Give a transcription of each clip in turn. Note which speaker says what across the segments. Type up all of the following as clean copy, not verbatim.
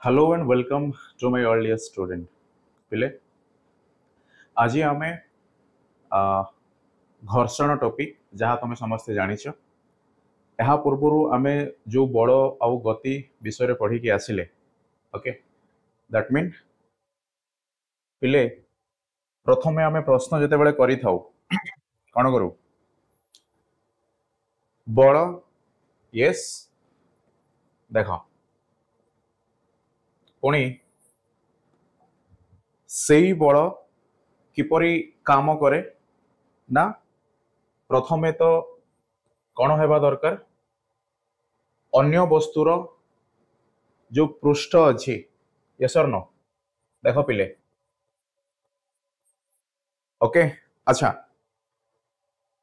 Speaker 1: Hello and welcome to my all dear student. पिले आज आम घर्षण टॉपिक जहाँ तुम समस्ते जानिछ यह पूर्वर आम जो बड़ आउ गति विषय पढ़ी की आसिले ओके दैट मीन पिले प्रथम आम प्रश्न जिते बड़े करी थाउ कौन करू बड़ यस देख पुणी सेई बड़ किपरि काम करे ना प्रथमे तो कौन होगा दरकार अन्य वस्तुर जो पृष्ठ अच्छी यस और नो देख पिले ओके अच्छा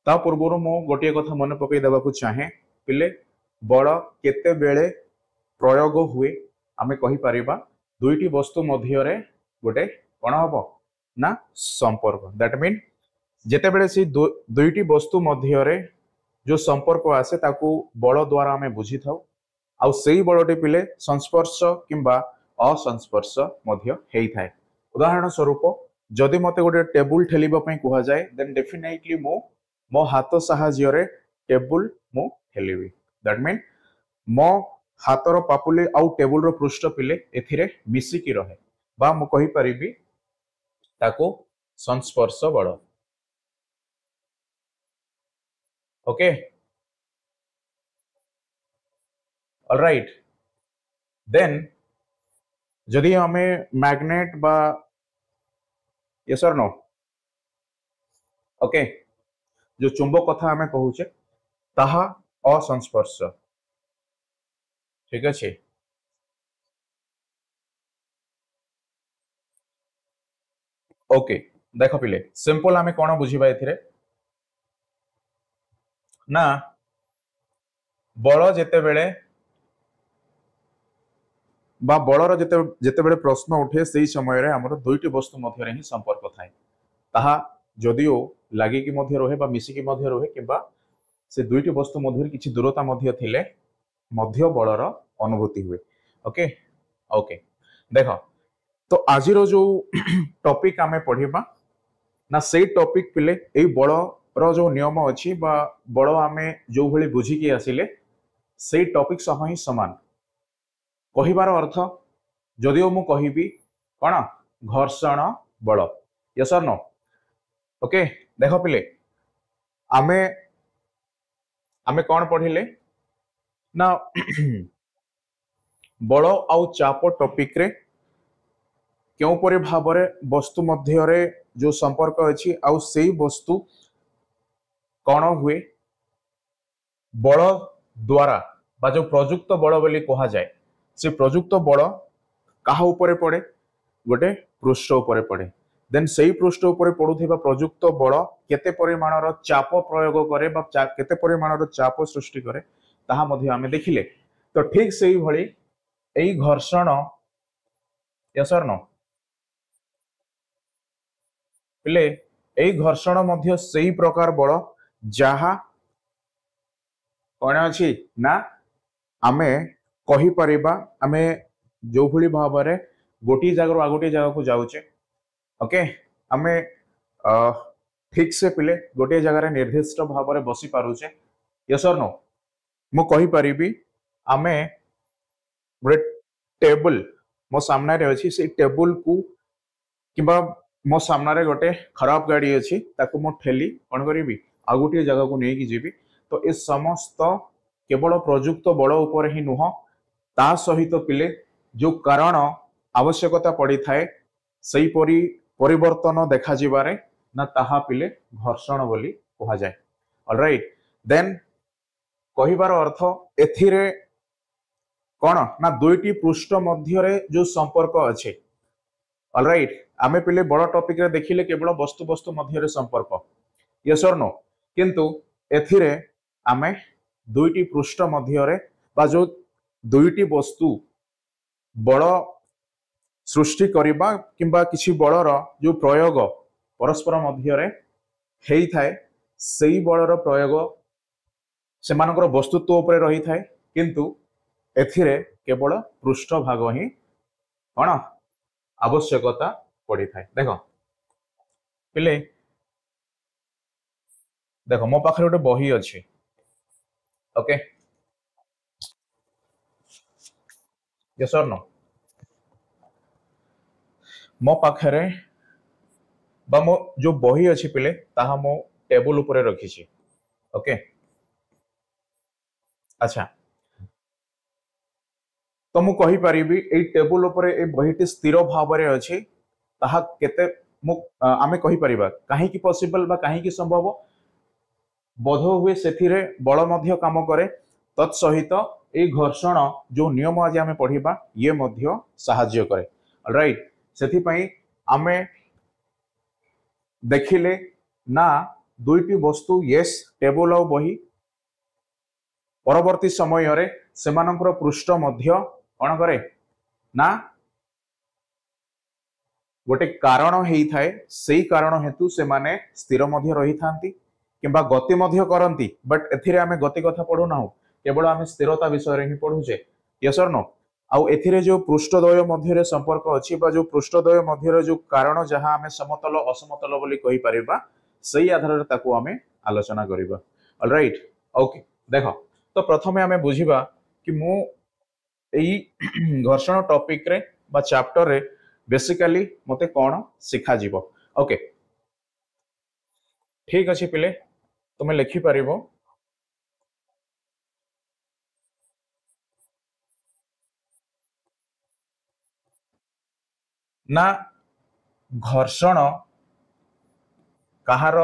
Speaker 1: ता पूर्वर मु गोटे कथा मन पकई देवा चाहे पिले बड़ केते बेले प्रयोग हुए आमे कहि परिबा दुईटी वस्तु मध्य गोटे कौन हम ना संपर्क दैट मीन जेते बेले से दुईटी वस्तु मध्य जो संपर्क आसे ताकू बल द्वारा आमे बुझी थाउ आउ सेई बलटी पिले संस्पर्श किंबा असंस्पर्श मध्य हेई थाए उदाहरण स्वरूप जदि मते गोटे टेबुल ठेलिबा पई कुहा जाए देन डेफिनेटली मो हाथ साहाय्य टेबुल मु ठेलिबी दैट मीन मो हाथर पापुली आउ टेबुल रो पृष्ठ पिले एथिरे मिसिकी रहे बा मु कहि परिबी ताको संस्पर्श बल ओके ऑलराइट देन जदि हमें मैग्नेट बा यस और नो ओके जो चुंबक कथा हमें कहूचे ताहा असंस्पर्श ठीक अच्छे ओके देख पिले सिंपल आमे कौन बुझीबा एथिरे ना बल जेते बेले बा बलर जेते बेले प्रश्न उठे से समय रे हमर दुईटी वस्तु मध्य रे ही संपर्क थाए ताहा जदियो लागी की मध्य रहे बा मिसी की मध्य रहे किबा से दुईटी वस्तु मध्य किछि दूरता मध्य थिले मध्य बलर अनुभूति हुए ओके ओके देख तो आज जो टॉपिक आमे पढ़िबा ना से टॉपिक पिले ए बल रो जो नियम अछि बा बल आमे जो भली बुझी की आसिले से टॉपिक सह ही समान कहिबार अर्थ जदिओ मु कहिबी कौन घर्षण बल यस और नो ओके देख पिले आमे आमे कौन पढ़िले ना बल आउ चाप टॉपिक रे क्यों परि भाबरे वस्तु मध्य रे जो संपर्क अछि आउ सेई वस्तु कौन हुए बल द्वारा बा जो प्रयुक्त बल बोली कहा जाए से प्रयुक्त बल कहा उपरे पड़े गोटे पृष्ठ उपरे पड़े देन सेई पृष्ठ उपरे पड़ुथिबा प्रयुक्त बल केते परिमाणर चाप प्रयोग करे बा केते परिमाणर चाप सृष्टि करे ताहा मध्ये आमे देखिले तो ठीक सेई भली एई घर्षण यस और नो पिले एई घर्षण मध्य सेई प्रकार बल जहा कौन अछि ना आमे कहि परिबा आमे जो भली भाबरे गोटी जगह आ गोटी जगह को जाउचे ओके आमे ठीक से पिले गोटे जगह निर्दिष्ट भाव में बसी पारुचे यस और नो मु कहि परिबी आमे गोटे टेबल मो सामने रे अछि से टेबल को किबा मो सामने गोटे खराब गाड़ी अछि ताको मो ठेली कोन करिबी आ गोटे जगह को नेकी जीबी तो ए समस्त केवल प्रयुक्त बल उपर ही नुह ता सहित पिले जो कारण आवश्यकता पड़ी थाए सही परिवर्तन देखा जिबारे ना ताहा पिले घर्षण बोली कहा जाए ऑलराइट देन कहिबार अर्थ एथिरे कौन ना दुईटी पृष्ठ मध्य रे जो संपर्क अच्छे ऑलराइट आमे पिले बड़ टॉपिक रे देखिले केवल वस्तु वस्तु मध्य रे संपर्क यस और नो किंतु एथिरे आमे दुईटी पृष्ठ मध्य रे बा जो दुईटी वस्तु बड़ सृष्टि करिबा किंबा किछि बलर जो प्रयोग परस्पर मध्य रे हेई थाए सेई बलर प्रयोग सेमानकर वस्तुत्व उपरे रही थाए किंतु एथिरे केवल पृष्ठ भाग ही कौन आवश्यकता पड़ी थाए। देख पिले देख मो पाखे गोटे बही अच्छी ओके यस और नो मो पाखे बा मो जो बही अच्छी पिले ताहा मो टेबल ऊपर रखी ओके अच्छा तो मु कहि परिबी ए टेबल ऊपर ए बहीटी स्थिर भाव में अच्छी ताहा केते मु आमे कहि परिबा काहे की पॉसिबल बा काहे की संभव बोध हुए से बल मध्य काम करे तत्सहित ए घर्षण जो नियम आज आमे पढ़िबा ये मध्य सहाय्य करे राइट सेथि पई आमे देखिले ना दुईटी वस्तु यस टेबल और बही परवर्ती समय रे सेमानकर पृष्ठ मध्य कौन करे ना गोटे कारण हेई थाए सेई कारण हेतु से माने स्थिर मध्य रही थांती किंबा गति मध्य करंती बट एथिरे आमे गति कथा पढु ना केवल आमे स्थिरता विषय रे ही पढुचे यस और नो आउ एथिरे जो पृष्ठद्वय मध्य रे संपर्क अछि बा जो पृष्ठद्वय मध्य रे जो कारण जहां आमे समतल असमतल बोली कहि परिबा सेई आधार रे ताकू आमे आलोचना करिबा ऑलराइट ओके देखो तो प्रथमे आमे बुझिबा कि मु एई घर्षण टॉपिक रे बा चैप्टर रे बेसिकली मते कौन शिखा जीवो ओके ठीक अच्छे पिले तुम्हें लिखि पारिबो ना घर्षण कहार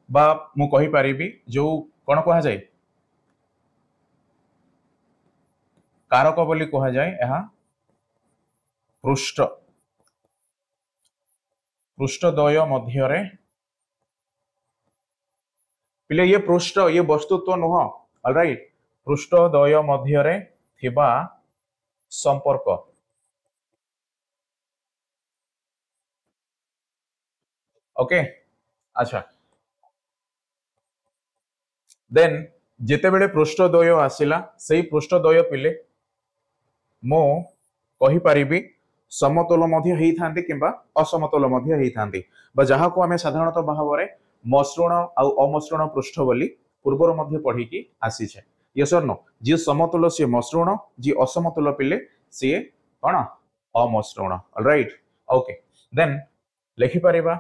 Speaker 1: बा मु कहि पारिबी जो कौन कहा जाए कारक बोली कहा जाए यहाँ पृष्ठद्वय मध्य रे पिले ये पृष्ठ ये वस्तुत्व नुह ऑलराइट पृष्ठद्वय मध्य रे थिबा संपर्क ओके अच्छा देन जेते बेले पृष्ठद्वय आसिला सेई पृष्ठद्वय पिले मो कहि परिबी समतल मध्य हेई थांती किंबा असमतल मध्य हेई थांती बा जहा को हमें साधारणतः भाव में मसृण आउ अमसृण पृष्ठ बोली पूर्वर मध्य पढ़ी की आसी छे यस और नो जी समतल सी मसृण जी असमतल पिले सी कौन अमसृण ऑलराइट ओके देन लिखि परिबा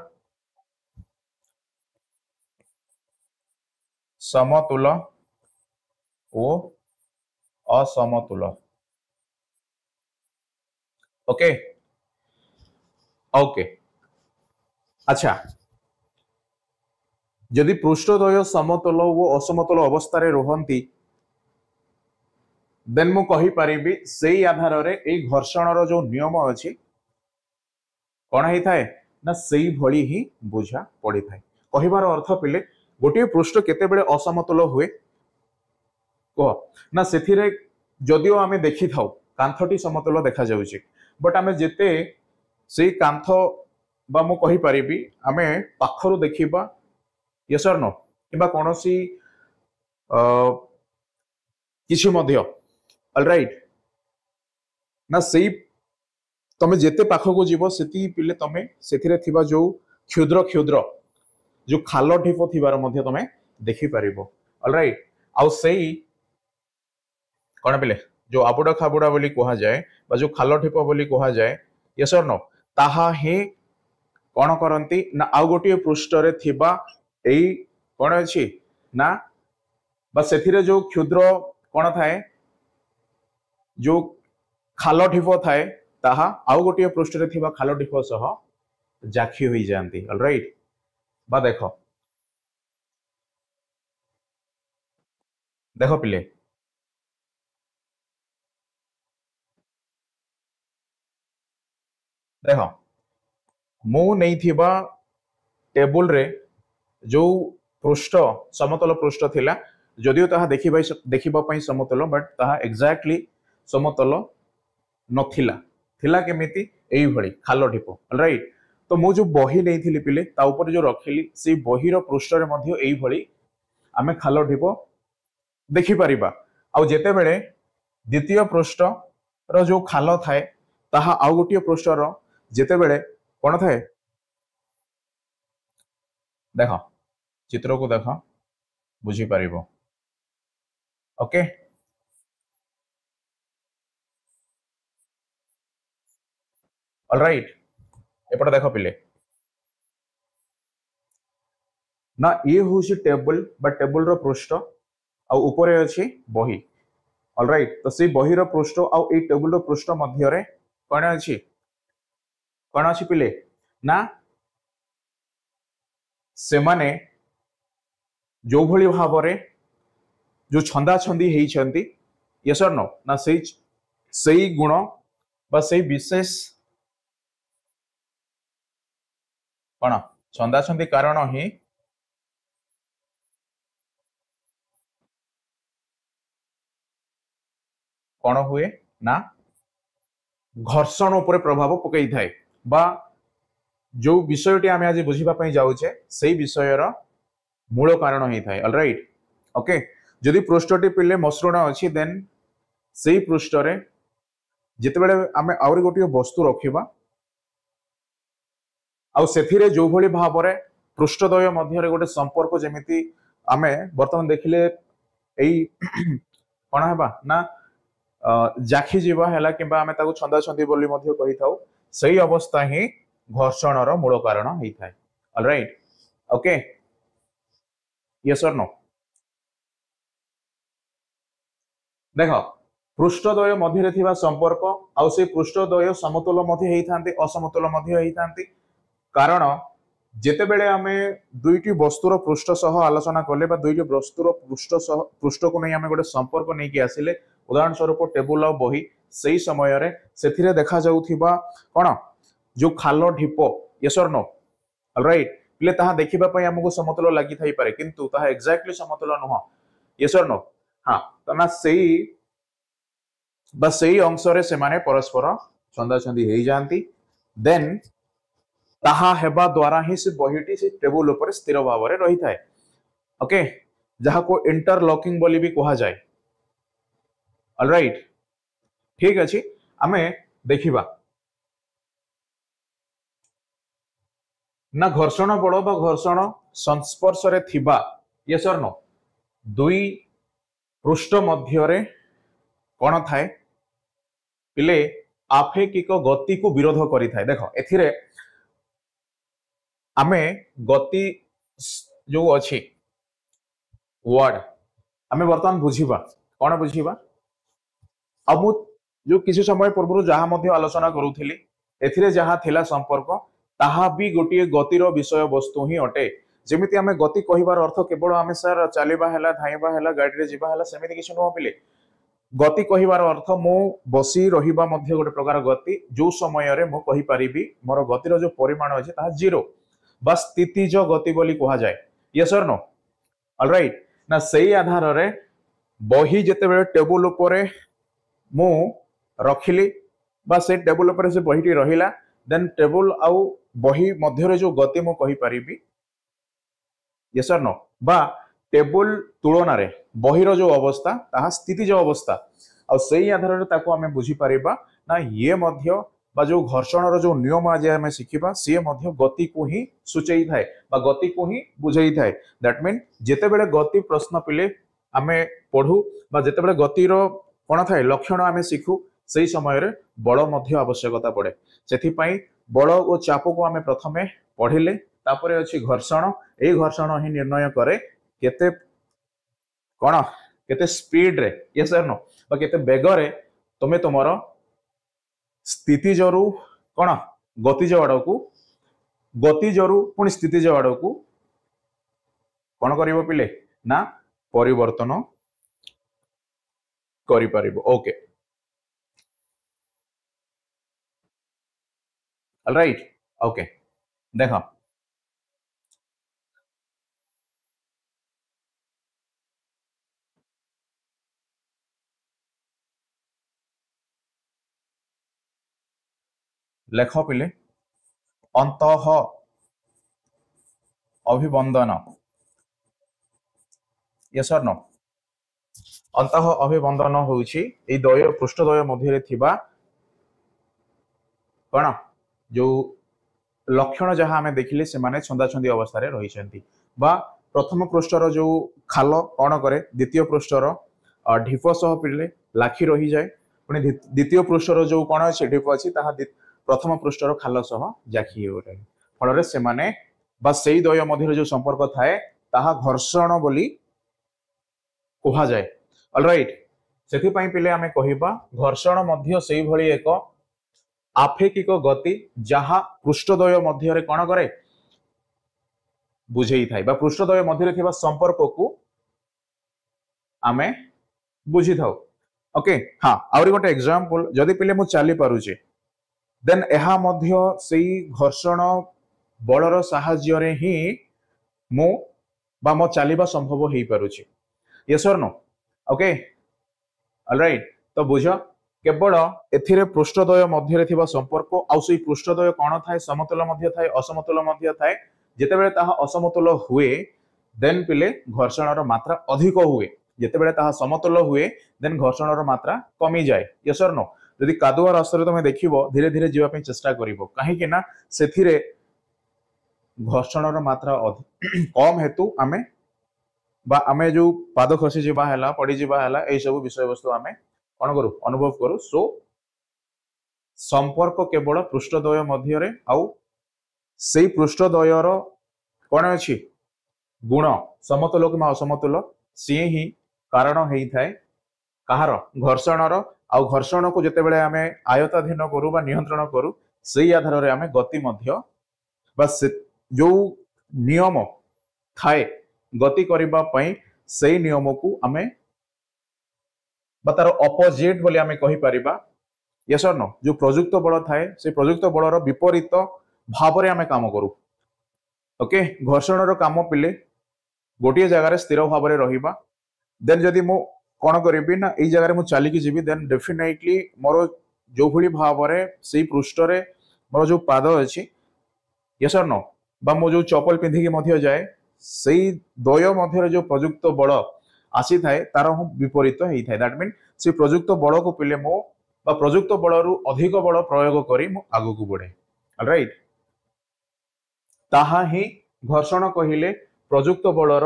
Speaker 1: समतुल ओ असमतुल ओके ओके अच्छा यदि पृष्ठद्वय समतल और असमतल अवस्था रे रहंती देन मु कहि परिबी सेई आधार रे ए घर्षण रो जो नियम अछि कोन हेई थाए ना सेई भली ही बुझा पड़ी थाए कहिबार अर्थ पिले गोटे पृष्ठ केते बेले असमतल हुए कह ना सेथिरे जदिओ आमे देखि थाउ कांथटी समतल देखा जाउछि बट आमे जेते सेई कांथ बा मु कहि परिबी आमे पाखरु देखिबा यस और नो किबा कोनोसी किछि मध्य ऑलराइट ना सेई तमे जेते पाखको जीव सेती पिले तमे सेथिरे थिबा जो क्षुद्र क्षुद्र जो खाल ढिप थिबार मध्य तमे देखि परिबो ऑलराइट आउ सेई कोन पिले जो आबुडा खाबुडा बोली कहा जाए बा जो खाल ढिप बोली कहा जाए यस और नो ताहा हे कोन करंती ना आउ गोटे पृष्ठ रे थिबा एई कोन अछि ना बा सेथिरे जो क्षुद्र कोन थाए जो खाल ढिप थाए ताहा आउ गोटे पृष्ठ रे थिबा खाल ढिप सह जाखी होई जानती ऑलराइट बा देखो देखो पिले देखो मु नहीं थिबा टेबल रे जो पृष्ठ समतल पृष्ठ थिला जदियो ताहा देखिबा पई समतल बट ताहा एग्जैक्टली समतल नथिला थिला केमिति एई भली खाल ढिप ऑलराइट तो मु जो बही नहीं थिली पिले ता ऊपर जो रखिली से बही रो पृष्ठ रे मध्य एई भली आमे खाल ढिप देखि परिबा आउ जेते बेले द्वितीय पृष्ठ रो जो खाल थाए ताहा आउ गोटे पृष्ठर जेतेबेले कोन थाए देख चित्र को देख बुझी पारिबो ओके ऑलराइट एपटे देख पिले ना ये हूँ टेबल बा टेबल रो पृष्ठ आ ऊपर अच्छी बही ऑलराइट तो से बही रो पृष्ठ आ ए टेबल रो पृष्ठ मध्य रे कौन अच्छी पिले ना से माने जो भली भाव जो छंदा छंदी होती यस और नो ना सही गुण बा सही विशेष कौन छंदा छंदी कारण ही कौन हुए ना घर्षण उपर प्रभाव पकई थाए बा जो विषयटी आम आज बुझापी जाऊे से विषयर मूल कारण होता है ऑलराइट ओके जदि पृष्ठटी पिले मसृण अच्छी देन से पृष्ठ जितेबाला आम आहरी गोटे वस्तु रखा आथिरे जो भली भाव पृष्ठद्वय मध्य गोटे संपर्क जमी आम बर्तमान देखिले यही कौन है ना जाखी जीवा है कि छंदा छंदी बोली कही था सही अवस्था ही घर्षण मूल कारण होता है ऑलराइट ओके यस और नो देख पृष्ठद्वय मध्य थिबा संपर्क आउ से पृष्ठद्वय समतुल असमतुल कारण जेतेबेले आमे दुईटी वस्तुर पृष्ठ सह आलोचना कले बा दुईटी वस्तुर पृष्ठ को नहीं आमे गोटे संपर्क नहीं कि आसिले उदाहरण स्वरूप टेबुल आ बही सही समय रे सेथिरे देखा जाउथिबा कोन जो खाल ढीप यस और नो ऑलराइट पिले ताहा देखिबा पई हमको समतुल लागि थाई पारे किंतु ताहा एग्जैक्टली समतुल नुह यस और नो हां तना सही बस सही अंश रे से माने परस्पर छंदा छंदी हेई जानती देन ताहा हेबा द्वारा ही से बहीटी से टेबुल ऊपर स्थिर भाव में रही थाए ओके जहाँ को इंटरलॉकिंग बोली भी कहा जाए ऑलराइट ठीक अच्छे आमे देखिबा ना घर्षण बल बा घर्षण संस्पर्श रे थिबा यस और नो दुई पृष्ठ मध्य रे कौन थाए पिले आपेक्षिक गति को विरोध करि थाए देखो एथिरे आमे गति जो अच्छी वर्ड आमे वर्तमान बुझीबा कौन बुझीबा अब जो किसी समय पूर्व जहाँ आलोचना करूली एथिरे जहाँ थिला संपर्क ताहा भी गोटे गतिर विषय वस्तु ही अटे जमीती आमे गति कहिबार अर्थ केवल आमे सर चलवा है धाइबा है गाड़ी जीवा है सेमती किसी नुह पिले गति कहिबार अर्थ मु बसी रहिबा मध्य गोटे प्रकार गति जो समय रे मु कहि परिबी मोर गतिर जो परिमाण अछि ताहा जीरो बा स्थितिज गति बोली कहा जाए यस और नो ऑलराइट ना सही आधार रे बही जेतेबेले टेबुल उपरे मु रखिली बा से टेबुल उपरे से बहीटी रहिला देन टेबुल आउ बही मध्य जो गति मु कहि परिबी यस और नो बा टेबुल तुलना रे बहीर जो अवस्था ताहा स्थितिज अवस्था आ सही आधार रे ताको आमे बुझी परिबा ना ये मध्य बा जो घर्षण रो जो नियम आज आमे सिखिबा से मध्य गति को ही सूचई थाए बा गति को ही बुझई थाए दैट मीन जेतेबेले गति प्रश्न पिले आमे पढू बा जेतेबेले गति रो कोन थाए लक्षण आमे सिखु सही समय रे बल मध्य आवश्यकता पड़े सेथि पई बल और चाप को आमे प्रथमे पढिले तापरे अछि घर्षण ए घर्षण ही निर्णय करे केते कोन केते स्पीड रे यस और नो बा केते बेग रे तमे तुमरो स्थितिजरु कोन गतिज आड़कू गतिजरु पुणी स्थितिज आड़कू कोन करिवो पिले ना परिवर्तन करि परिबो ओके ऑलराइट ओके देखो लेख पिले अंतः अभिबंधन यस और नो अंतः अभिबंधन होउछि एई द्वय पृष्ठद्वय मध्य थिबा कौन जो लक्षण जहाँ आम देखिले से माने छंदा छंदी अवस्था रही बा प्रथम पृष्ठर जो खाल कौन करे द्वितीय पृष्ठर ढीप सह पिले लाखी रही जाए पुणी द्वितीय पृष्ठर जो कौन अच्छे ढीप अच्छी प्रथम पृष्ठर खाल सह जाखी फल से माने बा सेई द्वय मध्य जो संपर्क थाए ताहा घर्षण बोली कहा जाए ऑलराइट से पिले आम कहिबा घर्षण मध्य सेई भली एक आपेक्षिक गति जहा पृष्ठद्वय मध्य कौन करे बुझे थाए बा पृष्ठद्वय मध्य थिबा संपर्क को आमे बुझी थाउ ओके हाँ आउरी गोटे एग्जांपल जदि पिले मु चली पारुचे देन एहा मध्य सेई घर्षण बलर साहाय्य रे ही मु बा मो चलीबा संभव हेई पारुचे यस और नो ओके ऑलराइट तो बुझ केवल एथिरे पृष्ठद्वय मध्य थिबा संपर्क आउ सेई पृष्ठद्वय कौन थाए समतल मध्य थाए असमतल मध्य थाए जेतेबेले ताहा असमतल हुए देन पिले घर्षणर मात्रा अधिक हुए जेतेबेले ताहा समतल हुए देन घर्षणर मात्रा कमी जाए यस और नो यदि कादुआ रास्ता तुम देखिबो धीरे धीरे जीवा पे चेष्टा करिवो काहे कि ना सेथिरे घर्षणर मात्रा कम हेतु आमे बा आमे जो पाद खसी जीवा हैला पड़ी जीवा हैला एई सब विषय वस्तु आमे कौन करू अनुभव करू सो संपर्क केवल पृष्ठद्वय मध्य आउ से पृष्ठद्वयर कौन अच्छी गुण समतुल कि असमतुल सी ही कारण होता है कहार घर्षणर आउ घर्षण को जितेबाला आम आयत्ताधीन करू बा नियंत्रण करू से आधार में आम गति मध्य बा जो नियम थाए गति करने से नियम को आम तार अपोजिट बोली आम कहि यस और नो जो प्रयुक्त बल थाए से प्रयुक्त बलर विपरीत भाव आम काम करू ओके घर्षण काम पिले गोटे जगार स्थिर भाव में रहिबा देन जदि मु कौन करी ना यही जगह मुझे चलिकी जी देन डेफिनेटली मोर जो भली भाव में से पृष्ठ मोर जो पाद अच्छी यस और नो बा मो जो चपल पिंधिकी जाए से द्वय मध्य जो प्रयुक्त बल आसी थाए तार विपरीत होता है दैट मीन से प्रयुक्त बल को पिले मो बा प्रयुक्त बल रु अधिक बल प्रयोग करी मु आगु को बढ़े राइट ताहा ही घर्षण कहिले प्रयुक्त बलर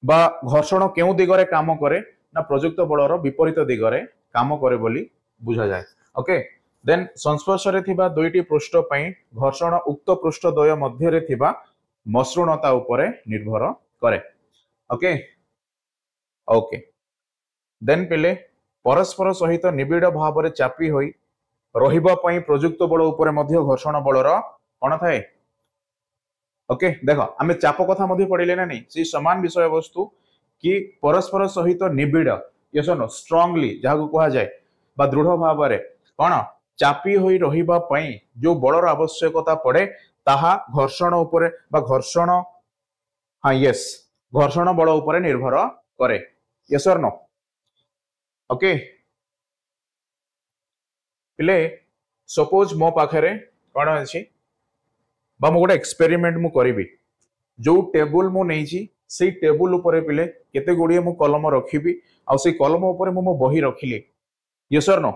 Speaker 1: बा घर्षण केउ दिगरे काम करे ना प्रयुक्त बलर विपरीत दिगरे काम करे बोली बुझा जाए ओके देन संस्पर्श रे थिबा दुईटी पृष्ठ पई घर्षण उक्त पृष्ठ द्वय मध्य रे थिबा मसृणता उपरे निर्भर करे ओके ओके देन पिले परस्पर सहित निबिड़ भाव में चापी होई रहिबा पई प्रयुक्त बल उपरे मध्य घर्षण बलर कौन थाए ओके देख आम चाप कथा पढ़िले ना नहीं से समान विषय वस्तु कि परस्पर सहित निबिड़ यस नो स्ट्रांगली जहाँ कहा जाए बा दृढ़ भाव में कौन चापी होई रहिबा पई जो बलर आवश्यकता पड़े ताहा घर्षण उपरे बा घर्षण हाँ यस घर्षण बल उपरे निर्भर करे यस और नो ओके पिले सपोज मो पाखरे कौन अच्छी बा मु गोटे एक्सपेरिमेंट मु करी जो टेबुल मु नहीं से टेबुल उपरे पिले केते गुड़िए मु कलम रखी आ से कलम उपरे मु मो बही रखिली यस और नो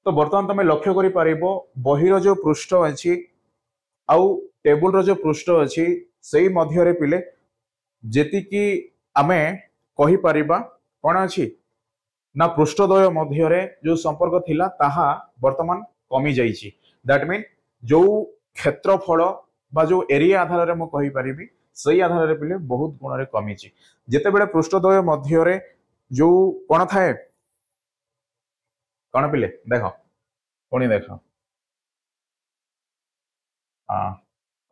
Speaker 1: तो बर्तमान तुम लक्ष्य करि पारिबो बहीर जो पृष्ठ अच्छी आउ टेबुल रो जो पृष्ठ अच्छी से मध्य रे पिले जेतिकी आमे कहि परिबा कोन अछि ना पृष्ठद्वय मध्य रे जो संपर्क थिला ताहा वर्तमान कमी जाइछि दैट मीन जो क्षेत्रफल बा जो एरिया आधार रे मु कहि परिबी सही आधार रे पिले बहुत गुण रे कमी छि जेते बेले पृष्ठद्वय मध्य रे जो कोन थाए कोन पिले देखो पुणी देखो हाँ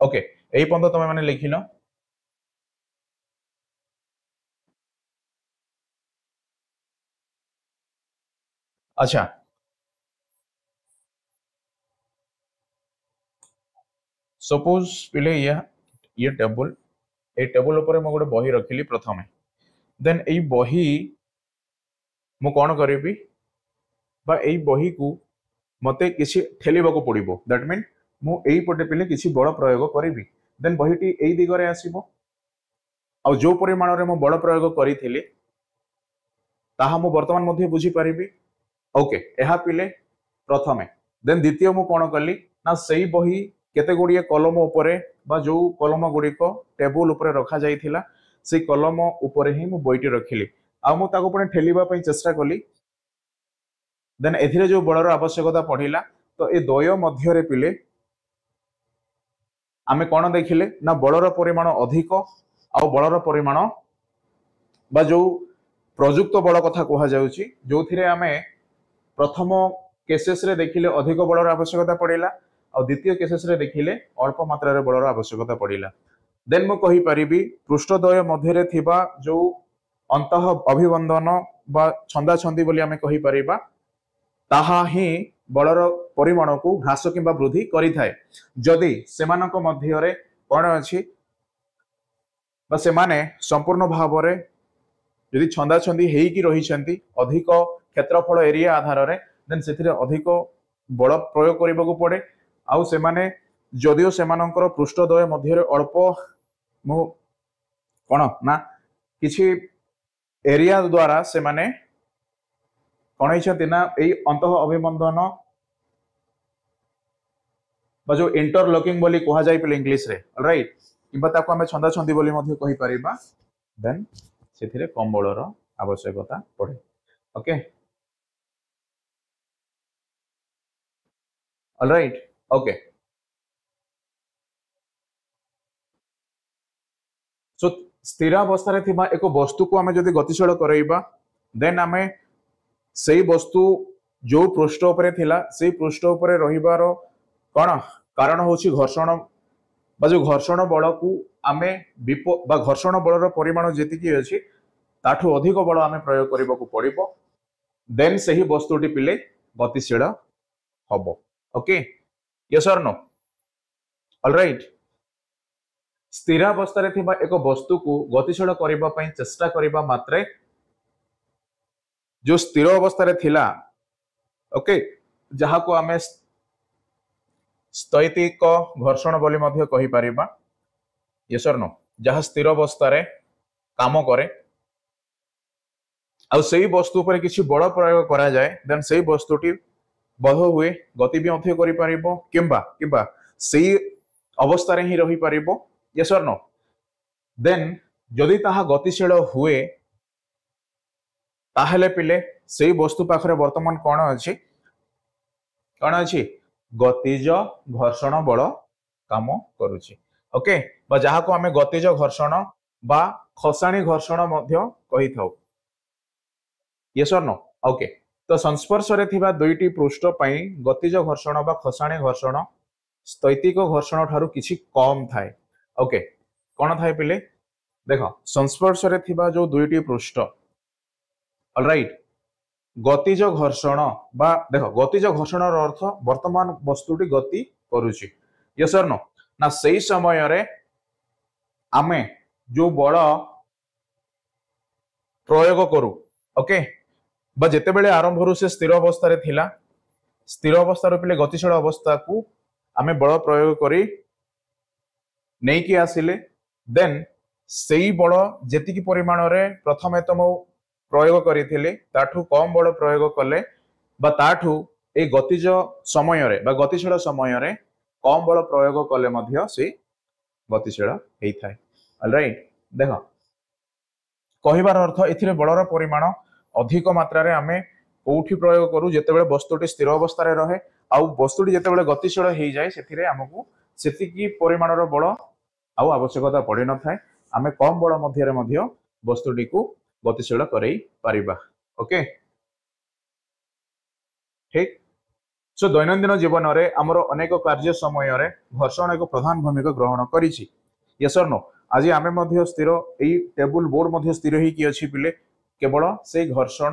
Speaker 1: ओके एई पंद तमे माने लिखिलो अच्छा सपोज पिले ये टेबुल ए टेबुल ऊपर मु गोटे बही रखिली प्रथमे देन एई बही मु कौन करी बा एई बही को मते किसी ठेलिबा को पड़िबो दैट मीन मु एई पटे पिले किसी बड़ प्रयोग करी देन बहीटी एई दिगरे आसीबो आ जो परिमाण रे मु बड़ प्रयोग करी ताहा मु वर्तमान मध्ये बुझी परिबी। ओके एहा पिले प्रथमे देन द्वितीय मु कोन कली ना सेही बही केते गुड़िए कलम उपरे बा जो कलम गुड़िक टेबुल उपरे रखा जाइथिला से कलम उपरे ही मु बईटी रखिली आ मु ताको पुणी ठेलिबा पई चेष्टा कली देन एथिरे जो बलर आवश्यकता पड़िला तो ए द्वय मध्यरे पिले आमे कोन देखिले ना बलर परिमाण अधिक आ बलर परिमाण बा जो प्रयुक्त बल कथा कहा जाउची जो थिरे आमे प्रथम केसेस रे देखिले अधिक बलर आवश्यकता पड़िला और द्वितीय केसेस रे देखिले अल्प मात्रा रे बलर आवश्यकता पड़िला देन मु कहि परिबी पृष्ठद्वय मध्यरे थिबा जो अंतः अभिबंधन बा छंदा छंदी बोली आमे कहि परिबा ताहा ही बलर परिमाण को ह्रास किंबा वृद्धि करि थाए जदि सेमानक मध्यरे कोन अछि बा सेमाने संपूर्ण भावरे यदि छंदा छंदी हेकी रही अधिक क्षेत्रफल एरिया आधार रे देन सेथिरे अधिक बल प्रयोग करने को पड़े आउ से माने जदियो सेमानकर पृष्ठद्वय मध्य अल्प मु कौन ना किछि एरिया द्वारा से माने कौन होती ना यही अंतः अभिबंधन बा जो इंटरलॉकिंग बोली कहा जाय पे इंग्लिश रे राइट किबा ताको हमें छंदा छंदी बोली मध्य कहि परिबा देन सेथिरे कम बलर आवश्यकता पड़े ओके ऑलराइट ओके सो स्थिरावस्था रे थिबा एक वस्तु को आमे जदि गतिशील करैबा देन आमे सेही वस्तु जो पृष्ठ उपरे थिला सेही पृष्ठ उपरे रहिबार कोन कारण होछि घर्षण बा जो घर्षण बल को आमे बा घर्षण बलर परिमाण जेतिकी अछि ताठू अधिक बल आमे प्रयोग करबा को पड़िबो देन सेही वस्तुटी पिले गतिशील हबो ओके यस और नो ऑलराइट स्थिरावस्था रे थिबा एक वस्तु को गतिशील करबा पई चेष्टा करबा मात्रे जो स्थिर अवस्था रे थिला ओके जहा को आमे स्थैतिक घर्षण बोली मध्य कहि परिबा यस और नो जहा स्थिर अवस्था रे काम करे आ सेही वस्तु पर किछि बड़ प्रयोग करा जाए देन सेही वस्तुटी बध हुए गति भी मध्य करि परिबो किंबा किंबा सेही अवस्था रे ही रही परिबो यस और नो देन जदि ताहा गतिशील हुए ताहले पिले सेही वस्तु पाखरे वर्तमान कोन अछि गतिज घर्षण बल काम करूची ओके बा जहा को हमें गतिज घर्षण बा खसाणी घर्षण मध्य कहि थाउ यस और नो ओके तो संस्पर्श रे थिबा दुईटी पृष्ठ पई गतिज घर्षण बा खसाणी घर्षण स्थैतिक घर्षण ठारू किछि कम थाए ओके कोन थाए पिले देखो संस्पर्श रे थिबा जो दुईटी पृष्ठ ऑलराइट गतिज घर्षण बा देखो गतिज घर्षण रो अर्थ वर्तमान वस्तुटी गति करूची यस और नो ना सही समय रे आमे जो बल प्रयोग करू ओके बा जेते बेले आरंभ रु से स्थिर अवस्था रे थिला स्थिर अवस्था रो पिले गतिशील अवस्था को आमे बल प्रयोग करी नै कि आसिले देन सेही बल जेतिकी परिमाण रे प्रथमे तो मो प्रयोग करिथिले ताठू कम बल प्रयोग कले बा ताठू ए गतिज समय रे बा गतिशील समय रे कम बल प्रयोग कले मध्य से गतिशील हेई थाए ऑलराइट देखो कहिबार अर्थ एथिरे बलर परिमाण अधिक मात्रा रे आमे कोठी प्रयोग करू जेतेबेले वस्तुटी स्थिर अवस्था रे रहे आउ वस्तुटी जेतेबेले गतिशील हेई जाय सेथिरे हमकु सेतिकी परिमाणर बल आउ आवश्यकता पड़े न थाए आमे कम बल मध्य रे मध्य वस्तुटी को गतिशील करई परिबा ओके ठीक सो दैनंदिन जीवन रे हमर अनेक कार्य समय रे घर्षण एक प्रधान भूमिका ग्रहण करिछि यस और नो आज आमे मध्य स्थिर एई टेबुल बोर्ड मध्य स्थिर ही कि अछि पिले केवल से घर्षण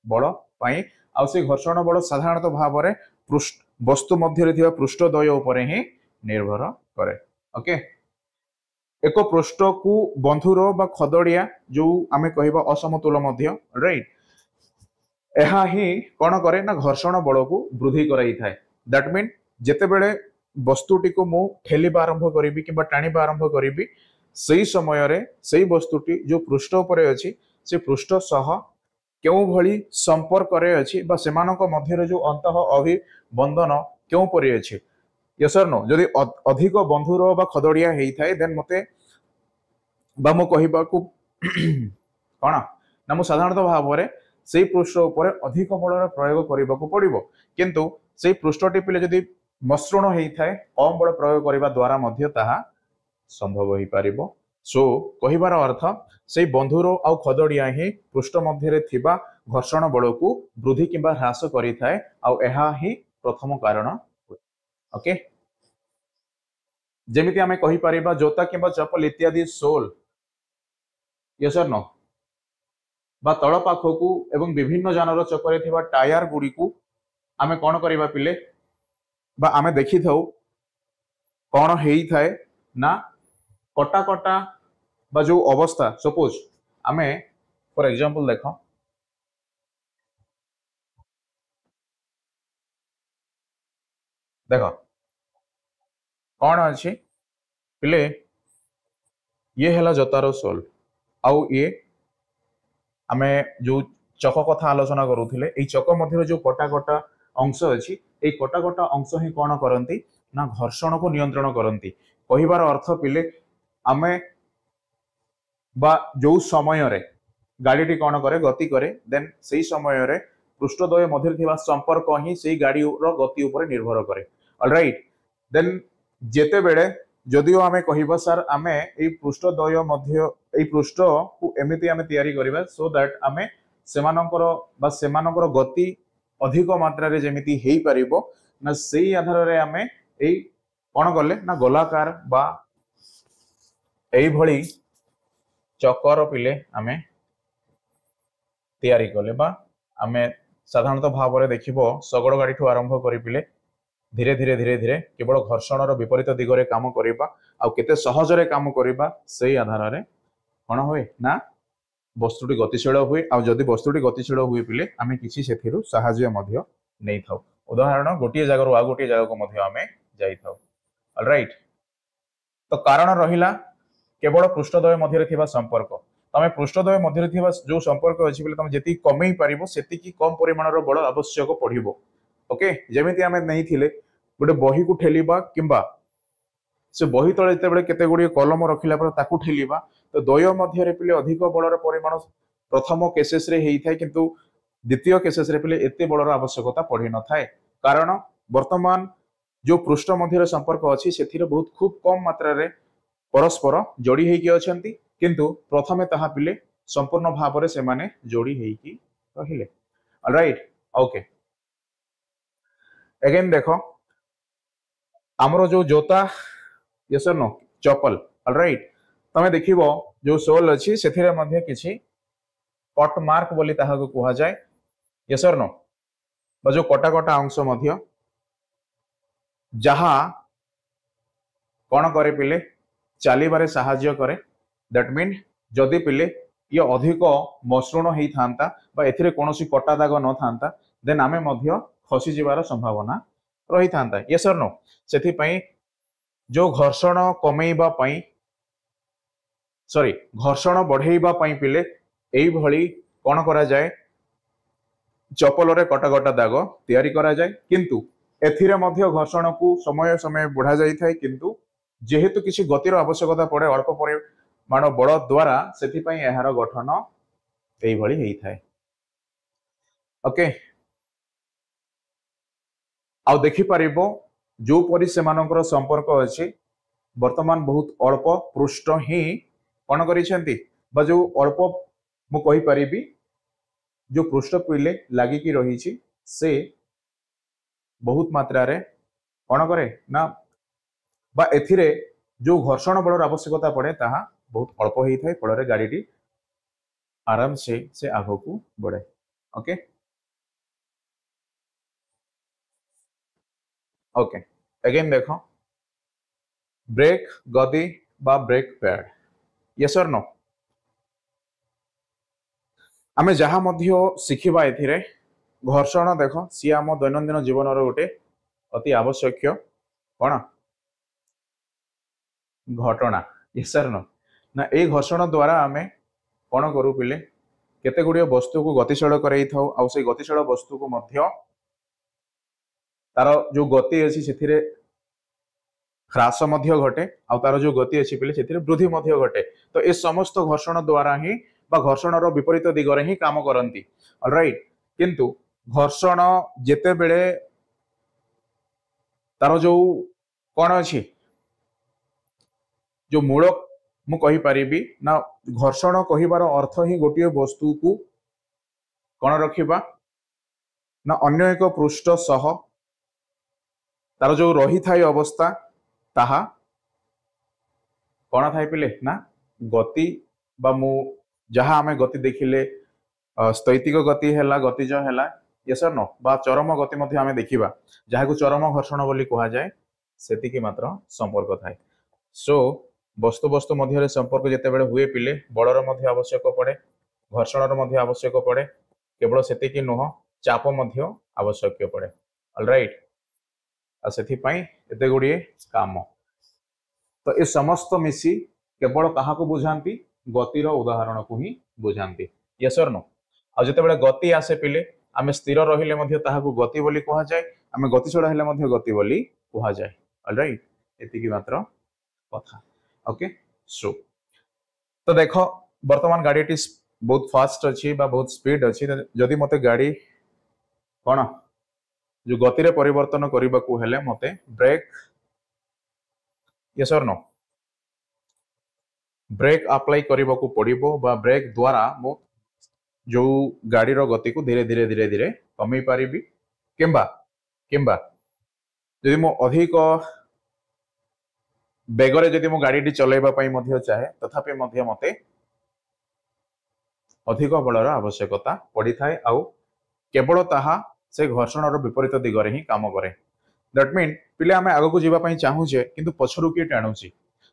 Speaker 1: बल पाई आ से घर्षण बल साधारणतः भाव रे पृष्ठ वस्तु मध्य रे थिबा पृष्ठद्वय उपरे ही निर्भर करे ओके एक पृष्ठ को बंधुर बा खदड़िया जो आमे कहबा असमतुल मध्य राइट एहा ही कोन करे ना घर्षण बल को वृद्धि कराई थाए दैट मीन जेते बेले वस्तुटी को मु ठेलिबा आरंभ करिबी किबा टाणीबा आरंभ करिबी सही समय रे सही वस्तुटी जो पृष्ठ उपरे अछि से पृष्ठ सह केउ भली संपर्क रे अछि बा सेमानक मध्य रे जो अंतः अभिबंधन केउ परि अछि यस और नो जदि अधिक बंधुर बा खदड़िया हेई थाए देन मते बा मो कहिबा को कोन ना मो साधारणतः भाव रे सेई पृष्ठ ऊपर अधिक बलर प्रयोग करबा को पड़िबो किंतु सेई पृष्ठ टिपिले जदि मसृण हेई थाए कम बल प्रयोग करबा द्वारा मध्य ताहा संभव होई पारिबो सो कहिबार अर्थ सेई बंधुर आउ खदड़िया ही पृष्ठ मध्य रे थिबा घर्षण बल को वृद्धि किंबा ह्रास करि थाए आउ एहा ही प्रथम कारण ओके जेमिति आमे कहि परिबा जोता किंबा चपल इत्यादि सोल यस और नो बा तळ पाखकू एवं विभिन्न जानर चकरे थिबा टायर गुडी को आमे कोन करिबा पिले बा आमे देखि थाउ कोन हेई थाए ना कटा कटा बा जो अवस्था सपोज आमे फॉर एग्जांपल देखो देखो कोन अछि पिले ये हला जोतारो सोल आउ ये आमे जो चक कथा आलोचना करूथिले एई चक मध्य जो कटा कटा अंश अछि एई कटा कटा अंश ही कोन करंती ना घर्षण को नियंत्रण करंती कहिबार अर्थ पिले आमे बा जो समय रे गाड़ी टी कोन करे गति करे देन सेई समय रे पृष्ठद्वय मध्य थिबा संपर्क ही सेई गाड़ी रो गति ऊपर निर्भर करे ऑलराइट देन जेते बेले जदिओ आमे कहिबा सर आमे एई पृष्ठद्वय मध्य एई पृष्ठ को एमिति आमे तयारी करिबा सो दैट आमे सेमानकर गति अधिक मात्रा रे जेमिति हेई परिबो ना सेई आधार रे आमे एई कोन गले ना गोलाकार बा एई भली चकर पिले आमे तयारी कले बा आमे साधारणतः भाव रे देखिबो सगड़ गाड़ी ठू आरंभ करि पिले धीरे धीरे धीरे धीरे केवल घर्षण विपरीत दिगरे काम करिबा आ केते सहज रे काम करिबा सेई आधार रे कोन होय ना वस्तुटी गतिशील हुए आ जदि वस्तुटी गतिशील हुए पिले आमे किछि सेथिरु सहाय्य मध्य नै थाउ उदाहरण गोटिए जगह आ गोटिए जगह को मध्य आमे जाई थाउ ऑलराइट तो कारण रहिला केवल पृष्ठद्वय मध्य रे थिबा संपर्क तमे पृष्ठद्वय मध्य रे थिबा जो संपर्क अछि बिले तमे जेति कमेई पारिबो सेति की कम परिमाण रो बल आवश्यक पड़िबो ओके जेमिति आमे नै थिले गोटे बही को ठेलिबा किंबा से बही तळे जते बेले केते गुडी कलम रखिला पर ताकू ठेलिबा तो द्वय मध्य रे पिले अधिक बलर परिमाण प्रथम केसेस रे हेई थाए किंतु द्वितीय केसेस रे पिले एते बलर आवश्यकता पड़ी न थाए कारण वर्तमान जो पृष्ठ मध्य संपर्क अछि सेथिरे बहुत खूब कम मात्रा रे परस्पर जोड़ी हेकी अछंती किंतु प्रथमे ताहा पिले संपूर्ण भाव रे से माने जोड़ी हेकी रहिले ऑलराइट ओके अगेन देखो हमरो जो जोता यस और नो चप्पल ऑलराइट तमे देखिबो जो सोल अछि सेथिरे मध्ये किछि कट मार्क बोली ताहा को कुहा जाय यस और नो बा जो कटा कटा अंश मध्ये जहा कोन करे पिले चालीबारे सहाय्य करे दैट मीन जदि पिले ये अधिक मसृण हेई थांता बा एथिरे कोनोसी कटा दाग न थांता देन आमे मध्ये खसी जिवार संभावना रही थांता यस और नो सेथि पई जो घर्षण कमेइबा पई सॉरी घर्षण बढ़ेइबा पई पिले एई भली कोन करा जाय चप्पल रे कटा कटा दाग तयारी करा जाय किंतु एथिरे मध्ये घर्षण को समय समय बढ़ा जाई थाए किंतु जेहेतु किसी गतिर आवश्यकता पड़े अल्प परिमाण बल द्वारा सेथि पई एहार गठन एई भली हेई थाए ओके आ देखि परिबो जो परि सेमानकर संपर्क अछि वर्तमान बहुत अल्प पृष्ठ ही कोन करिसेंती बा जो अल्प मु कहि परिबी जो पृष्ठ पिले लागि की रही छी से बहुत मात्रा रे कोन करे ना बा एथिरे जो घर्षण बलर आवश्यकता पड़े ताहा बहुत अल्प हेई थाए फल रे गाड़ी टी आराम से आगो को बढ़े ओके ओके अगेन देखो ब्रेक गति बा ब्रेक पैड यस और नो आमे जहा मध्य शिखिबा एथिरे घर्षण देखो सी आम दैनंदिन जीवन रो गोटे अति आवश्यक कोन घटना यस और नो ना ए घर्षण द्वारा आमे कोन करू पिले केते गुड़िए वस्तु को गतिशील कराई थाउ आउ से गतिशील वस्तु को मध्य तार जो गति अछि सेथिरे ह्रास मध्य घटे आउ तार जो गति अछि पिले सेथिरे वृद्धि मध्य घटे। तो ए समस्त घर्षण द्वारा ही बा घर्षण रो विपरीत दिगरे ही काम करंती। ऑलराइट, किंतु घर्षण जेते बेले तार जो कौन अछि जो मूल मु कहि परिबी ना घर्षण कहिबार अर्थ ही गोटे वस्तु को कौन रखिबा ना अन्य एक पृष्ठ सह तार जो रही थाई अवस्था ताहा कौन थाई पिले ना गति बा मु जहा आमे गति देखिले स्थैतिक गति हैला गतिज हैला यस और नो बा चरम गति मध्ये आमे देखिबा जहा को चरम घर्षण बोली कहा जाए सेतिकी मात्र संपर्क थाए। सो वस्तु वस्तु मध्य संपर्क जेते बेले हुए पिले बलर मध्य आवश्यक पड़े घर्षणर मध्य आवश्यक पड़े केवल सेतिकी नुह चाप मध्य आवश्यक पड़े। ऑलराइट, आ सेथि पई एते गुड़िए काम तो ये समस्त मिसी केवल कहा को बुझाती गतिर उदाहरण को ही बुझाती। यस और नो। आ जते बेले गति आसे पिले आमे स्थिर रहिले मध्य ताहाको गति बोली कहा जाए आमे गतिशील हेले मध्य गति बोली कहा जाए। ऑलराइट, एतिकी मात्र कथा। ओके, सो तो देखो वर्तमान गाड़ी बहुत फास्ट अच्छी बा बहुत स्पीड अच्छी जदि मते गाड़ी कौन जो गति रे परिवर्तन करने को हेले मते ब्रेक यस और नो ब्रेक अप्लाई करने को पड़िबो बा ब्रेक द्वारा मो जो गाड़ी रो गति को धीरे धीरे धीरे धीरे कमी पारिबी किंबा किंबा यदि मो अधिक बेगरे यदि मो गाड़ी चलाइबा पई मध्य चाहे तथापि मध्य मते अधिक बलर आवश्यकता पड़ी थाए आउ केवल ताहा से घर्षण रो विपरीत दिगरे ही काम करे। दैट मीन पिले आमे आगो को जीवा पई चाहूचे किंतु पछरु के टाणुची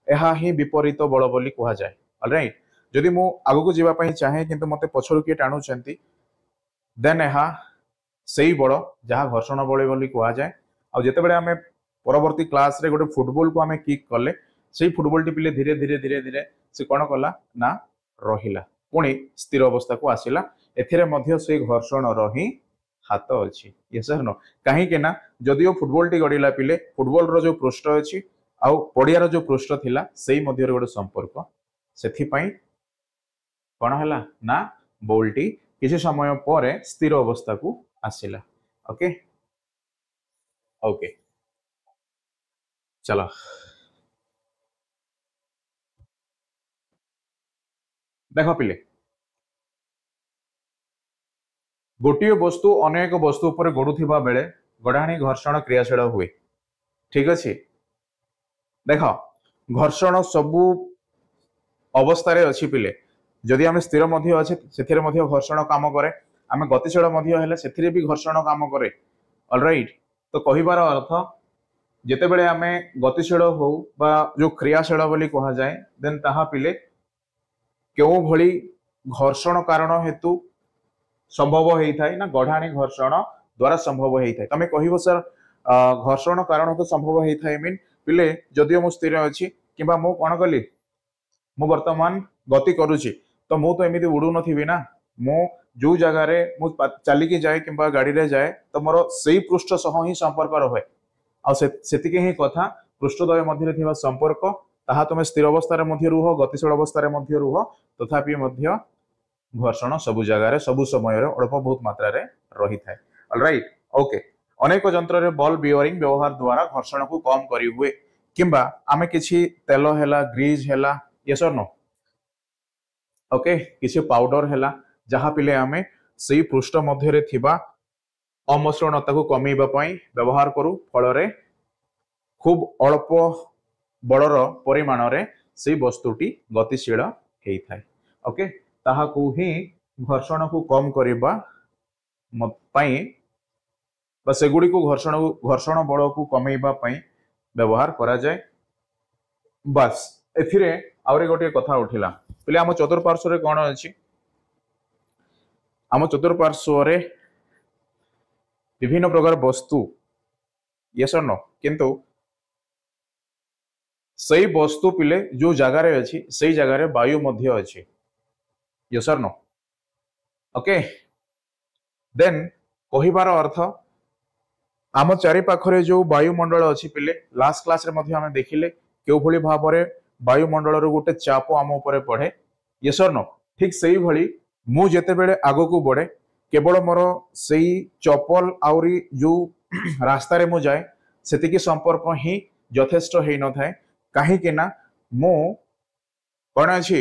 Speaker 1: एहा ही विपरीत बल बोली कहा जाए। ऑलराइट, जदि मु आगो को जीवा पई चाहे किंतु मते पछरु के टाणुचंती देन एहा सेही बल जहा घर्षण बल बोली कहा जाए। आ जेते बेले आमे परवर्ती क्लास रे गोटे फुटबॉल को आमे किक कले सेही फुटबॉल टी पिले धीरे धीरे धीरे धीरे से कोन कला ना रहिला पुणी स्थिर अवस्था को आसिला एथिरे मध्य से घर्षण रही हाथ अच्छी। यस और नो कहीं के ना जदियो फुटबॉल टी गड़िला पिले फुटबॉल रो जो पृष्ठ अच्छी आउ पड़ियार जो पृष्ठ थिला सेही मध्य रे गोटे संपर्क सेथि पई कोन हला ना बॉल टी किसी समय पर स्थिर अवस्था को आसिला। ओके ओके चलो देख पिले गोटे वस्तु अनेक वस्तु पर गड़ुवा बेले गढ़ाणी घर्षण क्रियाशील हुए। ठीक अच्छे देख घर्षण सबू अवस्था रे अच्छी पिले जदि आम स्थिर अच्छे से घर्षण काम करे आम गतिशील भी घर्षण काम करे। ऑलराइट, तो कहिबार अर्थ जेते बेले आम गतिशील हो बा जो क्रियाशील बोली कहा जाए देन ताहा पिले केउ भली घर्षण कारण हेतु संभव होता है ना गढ़ाणी घर्षण द्वारा संभव होता है। तमें कह सर घर्षण कारण तो संभव होता है मीन पिले जदियो मु स्थिर अच्छी कि मु कौन कली मु वर्तमान गति करुच्ची तो मु तो एमती उड़ू नथिबी ना मु जो जगार मु चलिकी जाए कि गाड़ी रे जाए तो मोर से पृष्ठ सह ही संपर्क रहे आतिक ही कथा पृष्ठद्वय मध्य थिबा संपर्क ताहा तुम स्थिर अवस्था रुह गतिशील अवस्था रुह तथापि मध्य घर्षण सबु जगार सबु समय अल्प बहुत मात्रा रे रही थाए। ऑलराइट, ओके अनेक जंत्र रे बल बियरिंग व्यवहार द्वारा घर्षण को कम करी हुए किंबा आमे किछि तेल हैला ग्रीज हैला यस और नो ओके किछि पाउडर हैला जहा पिले आमे सेही पृष्ठ मध्य रे थिबा अमसरणता को कमीबा पई व्यवहार करू फल रे खूब अल्प बलर परिमाण रे सेही वस्तुटी गतिशील हेई थाए। ओके ताहाकू ही घर्षण को कम करबा पई बा सेगुडी को घर्षण बल को कमेबा पई व्यवहार करा जाए। बस एथिरे आउरे गोटे कथा उठिला पहिले आम चतुर्पार्श्व रे कोन अछि आम चतुर्पार्श्व रे विभिन्न प्रकार वस्तु यस और नो किंतु सही वस्तु पिले जो जगार अच्छी से जगार वायु मध्य अच्छी। यस और नो ओके देन कहिबार अर्थ आम चारि पाखरे जो वायुमंडल अच्छी पिले लास्ट क्लास रे मध्य आमे देखिले केउ भली भाबरे वायुमंडल रो गोटे चाप आम ऊपर पड़े यस और नो ठीक सेही भली मु जेते बेले आगो को बढ़े केवल मोर सेही चपल आउरी जो रास्ता रे मु जाए सेतिकी संपर्क ही यथेष्ट हेई न थाए काहे कि ना मु कोन अछि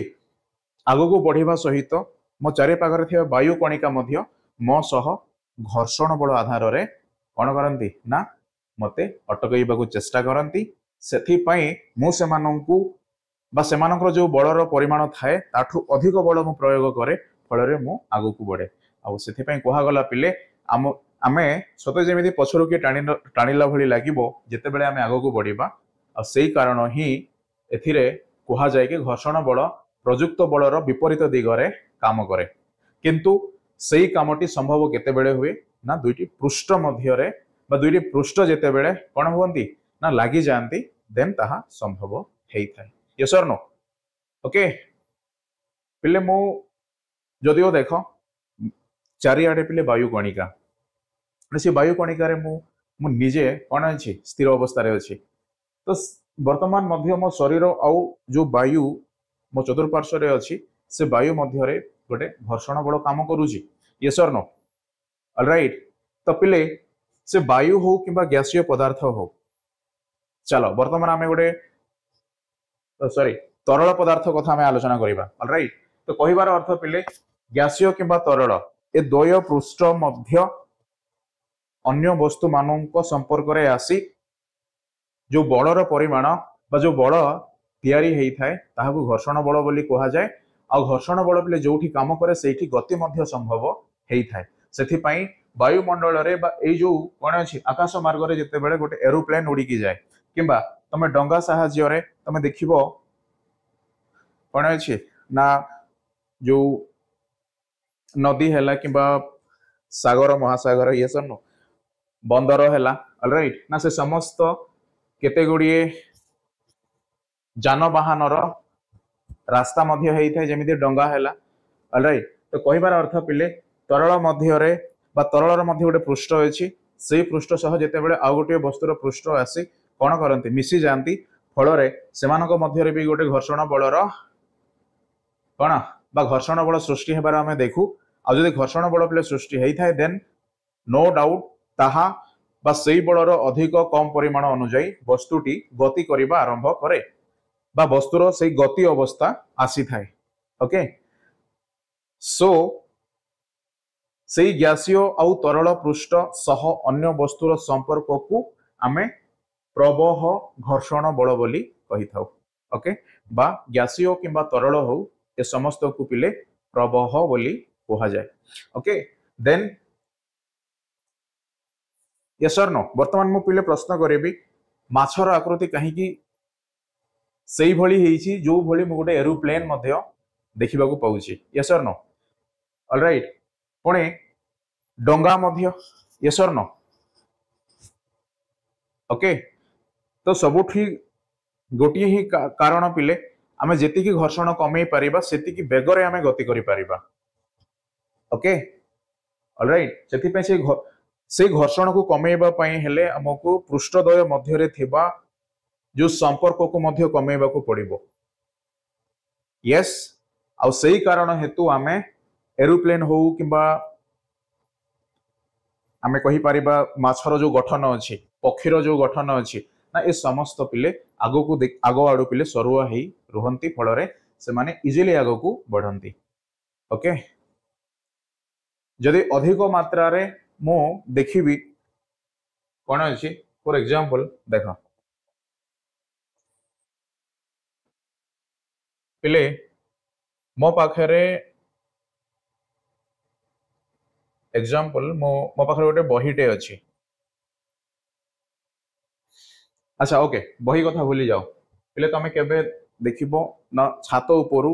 Speaker 1: आगो को बढ़िबा सहित मो चारि पाखरे थिबा वायु कणिका मध्य मो सह घर्षण बल आधार रे कोन करंती ना मते अटकैबाकू चेष्टा करंती सेथिपाई मु सेमानंकु बा सेमानकर जो बलर परिमाण थाए ताठू अधिक बल मु प्रयोग करे फल मु आगो को बढ़े आ सेथिपाई कहागला पिले आम आमे सते जेमिति पछरु के टाणिला भली लागिबो जेतेबेले आमे आगो को बढ़िबा आ सेही कारण ही एथिरे कहा जाए कि घर्षण बल प्रयुक्त बलर विपरीत दिगरे काम करे किंतु सेही कामटी संभव केतेबेले हुए ना दुईटी पृष्ठ मध्यरे बा दुईटी पृष्ठ जेतेबेले कोन हुवंती ना लागि जानती देन ताहा संभव हेई थाए यस और नो ओके पिले मु जदिओ देख चारिआडे पिले वायु कणिका से वायु कणिका रे मु निजे कोन अछि स्थिर अवस्था रे अछि तो वर्तमान मध्य मो शरीर आउ जो वायु मो चतुर्पार्श्व रे अछि से वायु मध्य रे गोटे घर्षण बल काम करूची यस और नो ऑलराइट तो पिले से वायु हो किबा गैसीय पदार्थ हो चलो वर्तमान आमे गोटे सॉरी तरल पदार्थ कथा आमे आलोचना करिबा ऑलराइट तो कहिबार अर्थ पिले गैसीय किबा तरल ए द्वय पृष्ठ मध्य अन्य वस्तु मानक संपर्क रे आसी जो बलर परिमाण बा जो बल तैयारी हेई थाए ताहाकू घर्षण बल बोली कहा जाए आ घर्षण बल पिले जोठी काम करे सेठी गति मध्य संभव हेई थाए सेथिपाई वायुमंडल रे बा ए जो कोन अछि आकाश मार्ग रे जेते बेले गोटे एरोप्लेन उड़ी की जाए किबा तमे डंगा साहाय्य रे तमे देखिबो कोन अछि ना जो नदी हैला किबा सागर महासागर ये सब नो बंदर हैला ऑलराइट ना से समस्त केते गुड़िए जानवाहन रास्ता मध्य हेई थाए जेमिति डंगा हैला ऑलराइट तो कहिबार अर्थ पिले तरल मध्य रे बा तरल मध्य गोटे पृष्ठ अछि सेही पृष्ठ सह जेते बेले आ गोटे वस्तुर पृष्ठ आसी कोन करंती मिसी जानती फल रे सेमानक मध्य रे भी गोटे घर्षण बलर कोन बा घर्षण बल सृष्टि हेबार आमे देखू आ जदि घर्षण बल पिले सृष्टि हेई थाए देन नो डाउट ताहा बा सेही बलर अधिक कम परिमाण अनुसार वस्तुटी गति करिबा आरंभ करे बा वस्तुर सेही गति अवस्था आसी थाए ओके सो सेही गैसीय आउ तरल पृष्ठ सह अन्य वस्तुर संपर्क को आमे प्रवाह घर्षण बल बोली कहि थाउ ओके बा गैसीय किंबा तरल हो ए समस्त को पिले प्रवाह बोली कहा जाए ओके देन यस और नो वर्तमान मु पिले प्रश्न करेबी माछर आकृति कहीं सेही भली हेइछि जो भली मु गोटे एरोप्लेन मध्य देखिबा को पाउछि यस और नो ऑलराइट पुणे डंगा मध्य यस और नो ओके तो सबुठी गोटिए ही कारण पिले आमे जेतिकी घर्षण कमे परिबा सेतिकी बेगरे आमे गति करि परिबा ओके ऑलराइट सेति पे से घर्षण को कमेबा पई हेले हमको पृष्ठद्वय मध्य रे थिबा जो संपर्क को मध्य कमेबा को पड़िबो यस आ सेही कारण हेतु आमे एरोप्लेन हो किबा आमे कहि परिबा माछर जो गठन अछि पक्षीर जो गठन अछि ना ए समस्त पिले आगो को आगो आडू पिले सरुआ हेई रुहंती फल रे से माने इजिली आगो को बढ़ंती ओके जदि अधिक मात्रा रे मो देखिबी कोन अछि फॉर एग्जांपल देखो पिले मो पाखरे एग्जांपल मो पाखरे गोटे बहीटे अछि अच्छा ओके बही कथा भूली जाओ पिले तमे केबे देखिबो ना छातो उपरु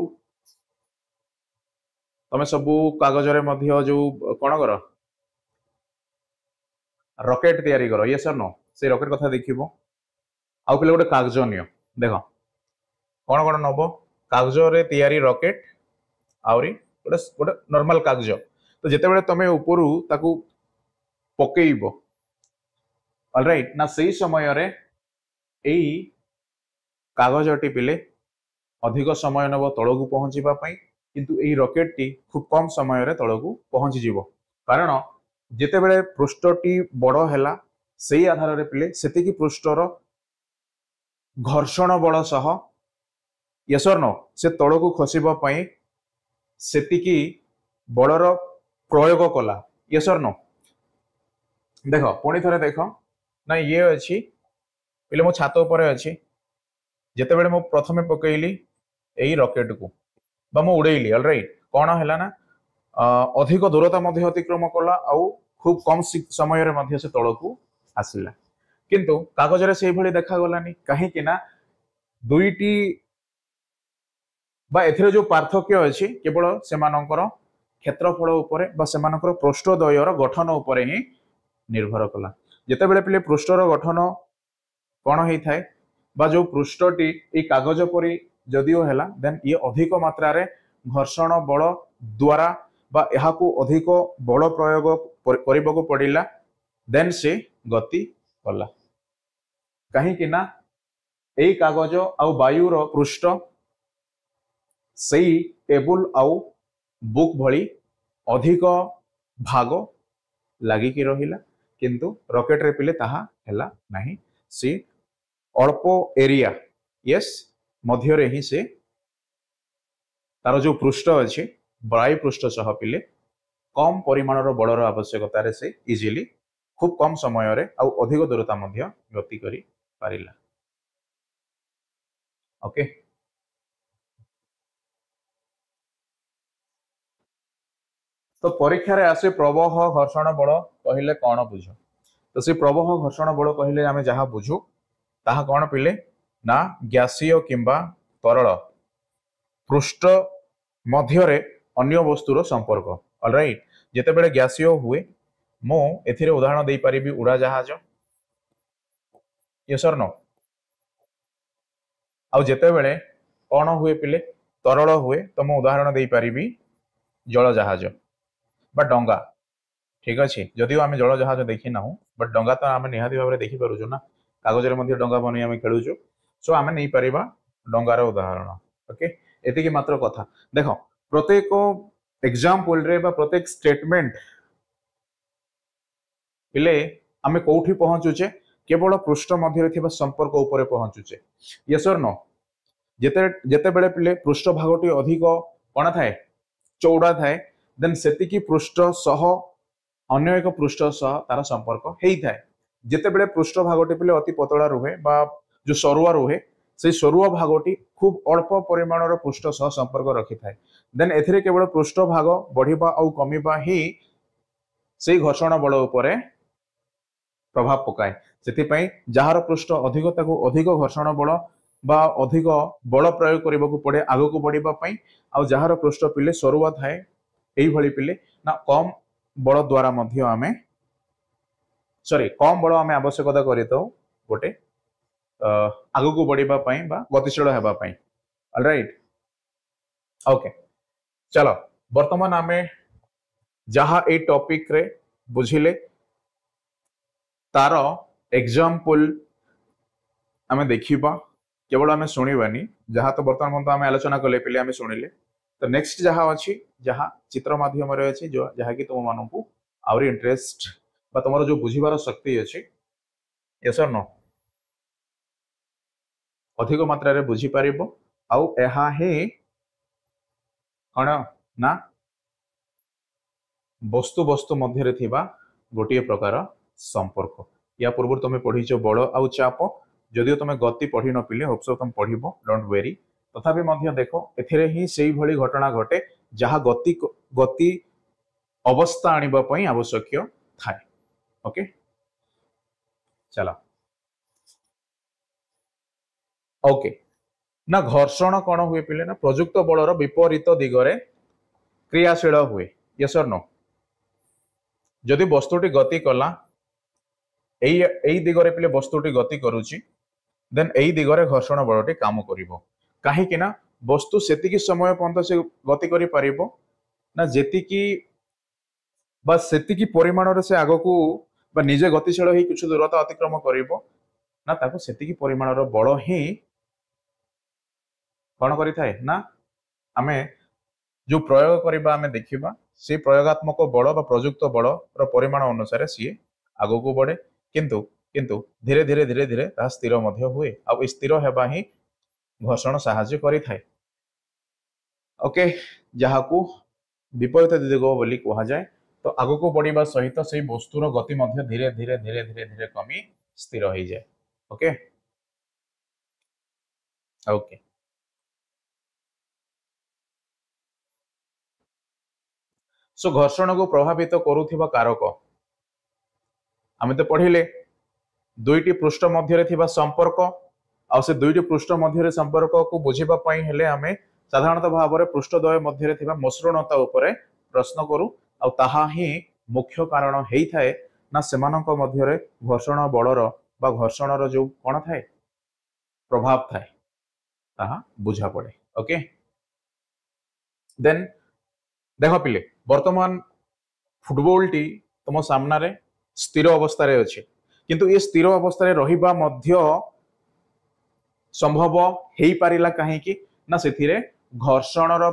Speaker 1: तमे सबु कागज रे मध्य जो कोन कर रॉकेट तैयारी करो यस और नो से रॉकेट कथा देखिबो आउ पिले गोटे कागज नियो देखो कोन कोन नबो कागज रे तैयारी रॉकेट आउरी गोटे गोटे नॉर्मल कागज तो जेतेबेले तमे उपरु ताकू पकेइबो ऑलराइट ना सही समय रे एई कागजटी पिले अधिक समय नब तलकू पहुंचीबा पई किंतु एई रॉकेट टी खूब कम समय रे तलकू पहुंची जीवो कारण जेतेबेले पृष्ठटी बड़ हैला सेई आधार रे पिले सेतिकी पृष्ठर घर्षण बल सह यस और नो से तलकू खसिबा पई सेतिकी बलर प्रयोग कला यस और नो देख पुणी थरे देख ना ये अच्छी पिले मो छात ऊपर अच्छी जेतेबेले मो प्रथमे पकेइली एई रॉकेट को बा मो उड़ेइली ऑलराइट कौन हैला ना अधिक दूरता मध्य अतिक्रम कला आउ खूब कम समय रे मध्य से तलकू आसिला किंतु कागज रे सेही भली देखा गलानी काहे कि ना दुईटी बा एथिरे जो पार्थक्य अछि केवल सेमानकर क्षेत्रफल उपरे बा सेमानकर पृष्ठद्वयर गठन उपरे ही निर्भर कला जेतेबेले पिले पृष्ठर गठन कौन होई थाए बा जो पृष्ठटी ए कागज परी जदियो हैला देन ये अधिक मात्रा रे घर्षण बल द्वारा बा एहाकू अधिक बल प्रयोग करबाकू पड़िला देन से गति कला कहीं कि ना एई कागज आउ वायुर पृष्ठ सही टेबुल आउ बुक भली अधिक भाग लागिकी रहिला किंतु रॉकेट रे पिले ताहा हैला नाही सी अल्प एरिया यस मध्य रे ही से तार जो पृष्ठ अछि वायु पृष्ठ सह पिले कम परिमाणर बलर आवश्यकता रे से इजीली खूब कम समय रे आउ अधिक दूरता मध्य गति करी पारिला ओके तो परीक्षा रे आसे प्रवाह घर्षण बल कहिले कौन बुझ तो से प्रवाह घर्षण बल कहिले आमे जहा बुझू ताहा कौन पिले ना गैसीय किंबा तरल पृष्ठ मध्य रे अन्य वस्तुर संपर्क ऑलराइट जेतेबेले गैसीय हुए मो एथिरे उदाहरण देई परिबी उड़ा जहाज यस और नो आउ जेतेबेले कौन हुए पिले तरल हुए तो मो उदाहरण देई परिबी जल जहाज बा डंगा ठीक अच्छे जदिव आम जल जहाज देखी ना बट डंगा तो आम निहाती भाव में देखी पार्छ ना कागज रे डंगा बन आम खेलुचु सो आम नहीं पार डंगार उदाहरण ओके एतिकी मात्र कथा देख प्रत्येक एग्जाम्पल रे बा प्रत्येक स्टेटमेंट पिले आम कौटी पहुंचुचे केवल पृष्ठ मध्य थिबा संपर्क उपरे पहुंचुचे यस और नो जेते बेले पिले पृष्ठ भागटी अधिक कौन थाए चौड़ा थाए देन सेतिकी पृष्ठ सह अन्य एक पृष्ठ सह तार संपर्क हेई थाए जेते बेले पृष्ठ भागटी पिले अति पतला रुहे बा जो सरुआ रुहे से सरुआ भागटी खूब अल्प परिमाणर पृष्ठ सह संपर्क रखि थाए देन एथिरे केवल पृष्ठ भाग बढ़िबा आउ कमिबा ही से घर्षण बल उपरे प्रभाव पकाए सेतिपई जहार पृष्ठ अधिक ताकू अधिक घर्षण बल बा अधिक बल प्रयोग करबाकू पड़े आगकू बढ़िबा पई आउ जहार पृष्ठ पिले सरुआ थाए एई भली पिले ना कम बल द्वारा मध्य आमे सॉरी कम बल आमे आवश्यकता करितो गोटे आगकू बढ़िबा पई बा गतिशील हेबा पई ऑलराइट ओके चलो वर्तमान आमे जहा ए टॉपिक रे बुझिले तार एग्जाम्पल आमे देखिबा केवल आमे सुनिबानी जहा तो वर्तमान पर्यंत आमे आलोचना कले पिले आमे सुनिले तो नेक्स्ट जहा अछि जहा चित्र माध्यम रे अछि जो जहा कि तुम मानकू आउरी इंटरेस्ट बा तुमरो जो बुझिबार शक्ति अछि यस और नो अधिक मात्रा रे बुझी पारिबो आउ एहा हे कण ना वस्तु वस्तु मध्य रे थिबा गोटिए प्रकार संपर्क या पूर्व तुम पढ़ीच बल आउ चाप जदियो तुम गति पढ़ी न पिले होप्स तुम पढ़िबो डोंट वेरी तथापि मध्य देखो एथिरे ही सेही भली घटना घटे जहा गति गति अवस्था आनिबा पई आवश्यक थाए ओके चला ओके ना घर्षण कौन हुए पिले ना प्रयुक्त बलर विपरीत दिगरे क्रियाशील हुए यस और नो जदि वस्तुटी गति कला एई दिगरे पिले वस्तुटी गति करूची देन एई दिगरे घर्षण बलटी काम करिवो काहे कि ना वस्तु सेतिकी समय पर्यंत से गति करि परिबो ना जेतिकी बा सेतिकी परिमाण रे से आगो को बा निजे गतिशील ही कुछ दूरता अतिक्रम करिवो ना ताको सेतिकी परिमाण रो बळ ही कोन करि थाए ना आमे जो प्रयोग करिबा आमे देखिबा से प्रयोगात्मक बळ बा प्रयुक्त बळ रो परिमाण अनुसार सी आगो को बढ़े किंतु किंतु धीरे धीरे धीरे धीरे ता स्थिर मध्य हुए आ स्थिर हेबा ही घर्षण साहाय्य करि थाए ओके जहा को विपरीत दिग बोली कहा जाए तो आगो को बढ़िबा सहित से वस्तुर गति मध्य धीरे धीरे धीरे धीरे धीरे कमी स्थिर हो जाए ओके ओके सो घर्षण को प्रभावित करुथिबा कारक आमे तो पढ़िले दुईटी पृष्ठ मध्य थिबा संपर्क आ से दुईटी पृष्ठ मध्य संपर्क को बुझिबा पई हेले आमे साधारणतः भाव में पृष्ठद्वय मध्य थिबा मसृणता उपरे प्रश्न करू आ ताहा ही मुख्य कारण हेई थाए ना सेमानक मध्य घर्षण बलर बा घर्षणर जो कौन थाए प्रभाव थाए ताहा बुझा पड़े ओके देन देख पिले वर्तमान फुटबॉल टी तुम सामने स्थिर अवस्था रे अछि किंतु ये स्थिर अवस्था रे रहिबा मध्य संभव हेई पारिला काहे कि ना सेथिरे घर्षणर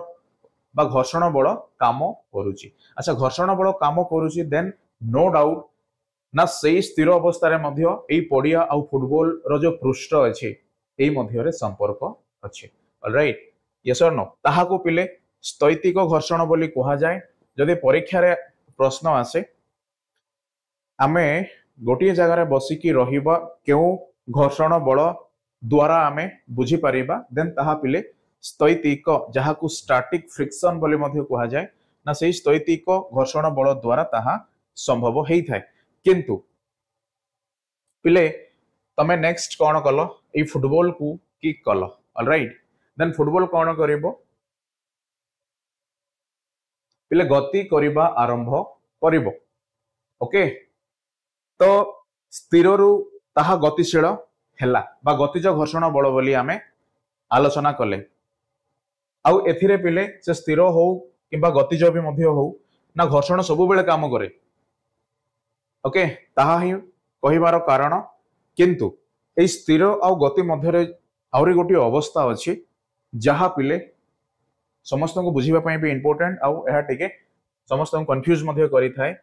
Speaker 1: बा घर्षण बल काम करूची अच्छा घर्षण बल काम करूची देन नो डाउट ना सेई स्थिर अवस्था रे मध्य एई पडिया आ फुटबॉल रो जो पृष्ठ अछि एई मध्य रे संपर्क अछि ऑलराइट यस और नो ताहा को पिले स्थैतिक घर्षण बोली कहा जाए जदि परीक्षा रे प्रश्न आसे आमे गोटे जगह रे बसिकी रहिबा केउ घर्षण बल द्वारा आमे बुझी परिबा देन ताहा पिले स्थैतिक जहा को स्टैटिक फ्रिक्शन बोली मध्य कहा जाए ना सेही स्थैतिक घर्षण बल द्वारा ताहा संभव हेई थाए किंतु पिले तमे नेक्स्ट कोन कलो ए फुटबॉल को किक कलो ऑलराइट देन फुटबॉल कोन करिवो पिले गति करिबा आरंभ करिवो ओके तो स्थिर रु ताहा गतिशील हेला बा गतिज घर्षण बल बोली आमे आलोचना कले आउ एथिरे पिले से स्थिर हो किबा गतिज भी मध्य हो ना घर्षण सब बेले काम करे ओके ताहा ही कहिबार कारण किंतु ए स्थिर आ गति मध्य रे आउरी गोटी अवस्था अछि जहा पिले समस्त को बुझिबा पई भी इंपोर्टेंट आउ एहा टिके समस्त को कंफ्यूज मध्य करि थाए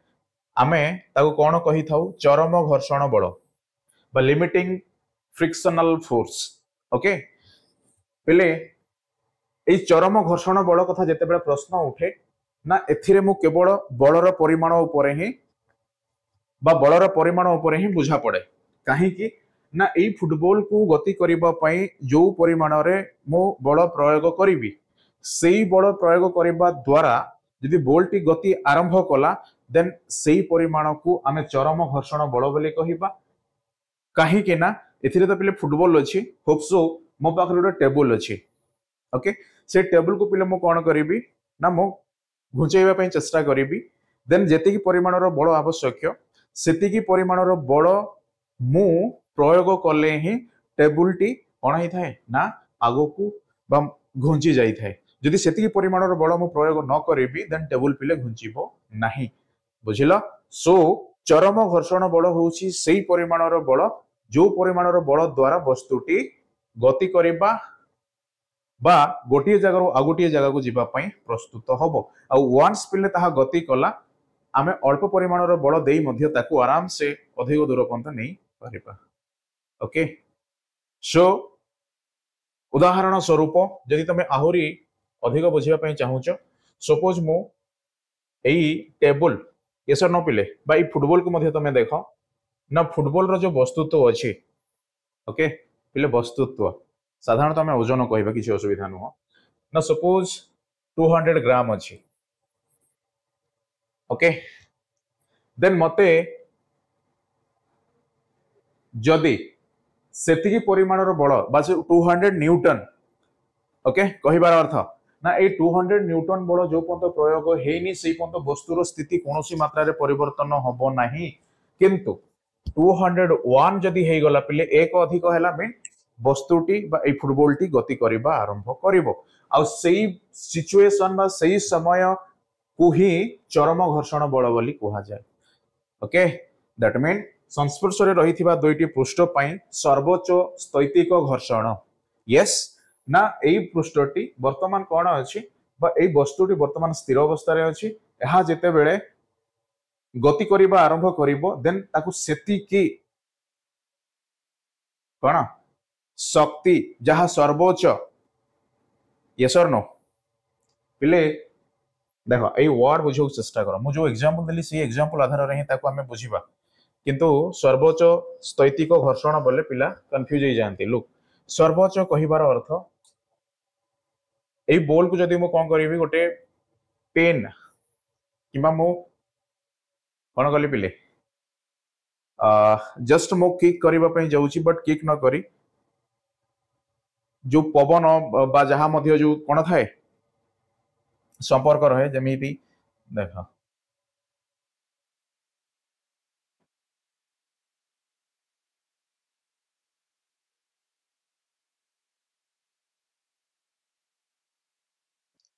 Speaker 1: आमे ताको कोन कहि थाउ चरम घर्षण बल बा लिमिटिंग फ्रिक्शनल फोर्स ओके पिले ए चरम घर्षण बल कथा जेते बेले प्रश्न उठे ना एथिरे मु केवल बलर परिमाण उपरे ही बा बलर परिमाण उपरे ही बुझा पड़े काहे कि ना ए फुटबॉल को गति करिबा पई जो परिमाण रे मु बल प्रयोग करिवि सेई बल प्रयोग करिबा द्वारा यदि बॉल टी गति आरंभ कला देन सेई परिमाण को आमे चरम घर्षण बल बोली कहिबा काहे कि ना एथिरे तो पिले फुटबॉल अछि होप सो मो पाखरे गोटे टेबल अछि ओके से टेबल को पिले मु कोन करिवि ना मु घुचेइबा पई चेष्टा करिवि देन जेतिकी परिमाणर बल आवश्यक सेतिकी परिमाणर बल मु प्रयोग कले ही टेबल टी कोन ही थाए ना आगो को बा घुंची जाई थाए जदि सेतिकी परिमाणर बल मु प्रयोग न करिवि देन टेबल पिले घुंचीबो नाही बुझिला सो चरम घर्षण बल होउची सेई परिमाणर बल जो परिमाणर बल द्वारा वस्तुटी गति करिबा बा गोटे जगह आ गोटे जगह को जीवा पई प्रस्तुत हबो आ वन्स पिले ताहा गति कला आमे अल्प परिमाणर बल देई मध्य ताकू आराम से अधिक दूर पर्यंत नहीं परिबा ओके सो उदाहरण स्वरूप यदि तमे आहुरी अधिक बुझिबा पई चाहूचो सपोज मु एई टेबल एसर न पिले बा ई फुटबॉल को मध्य तमे देखो ना फुटबॉल रो जो वस्तुत्व अछि ओके पिले वस्तुत्व साधारणतः आमे ओजन कहबा किछि असुविधा नुह ना सपोज 200 ग्राम अछि ओके देन मते जदि सेतिकी परिमाणर बल बा 200 न्यूटन ओके कहिबार अर्थ ना ए 200 न्यूटन बल जो पर्यंत प्रयोग हेनी सेई पर्यंत वस्तुर स्थिति कोनोसी मात्रा रे परिवर्तन हबो नाही किंतु 201 जदि हेई गला पिले एक अधिक हैला मीन वस्तुटी बा ए फुटबॉल टी गति करिबा आरंभ करिवो आ सेई सिचुएशन बा सेई समय को ही चरम घर्षण बल बोली कहा जाए। ओके, दैट मीन संस्पर्श रे रहिथिबा दुईटी पृष्ठ पई सर्वोच्च स्थैतिक घर्षण। यस ना एई पृष्ठटी वर्तमान कोन अछि बा एई वस्तुटी वर्तमान स्थिर अवस्था रे अछि। एहा जेते बेले गति करिबा आरंभ करिवो देन ताकू सेति की कोन शक्ति जहा सर्वोच्च। यस और नो पिले देखो ए वर्ड बुझो चेष्टा करो। मु जो एग्जांपल देली सी एग्जांपल आधार रे ही ताकू हमें बुझिबा। किंतु सर्वोच्च स्थैतिक घर्षण बोले पिला कंफ्यूज हो जाती। लुक सर्वोच्च कहिबार अर्थ ए बॉल को जदि मु कोन करिवि गोटे पेन किबा मु कोन कली पिले जस्ट मु किक करिबा पई जाउची बट किक न करी जो पवन बा जहा मध्य जो कोन थाए संपर्क रहे जेमिति देखा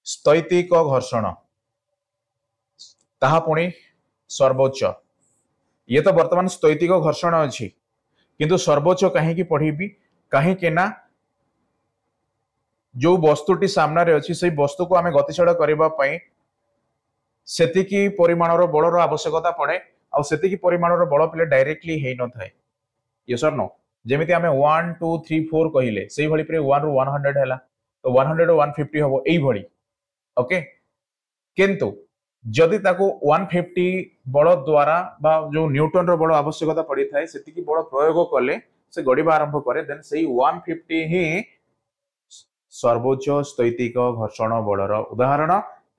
Speaker 1: स्थैतिक घर्षण ताहा पुणी सर्वोच्च। ये तो वर्तमान स्थैतिक घर्षण अछि किंतु सर्वोच्च कहीं पढ़ी कहीं ना जो वस्तुटी सामने अच्छी से वस्तु को आम गतिशील करने सेतिकी परिमाणर बलर आवश्यकता पड़े आती परिमाणर बल पे डायरेक्टली हो न था। यस और नो जमी आम 1 2 3 4 कहले से भाई 1 रू 100 है तो 100 रू 150 हम यही। ओके किंतु जदि ताको 150 बल द्वारा बा जो न्यूटन रो बल आवश्यकता पड़ी थाए सेतिकी बल प्रयोग कले से गड़िबा आरंभ करे देन सेही 150 ही सर्वोच्च स्थैतिक घर्षण बलर उदाहरण।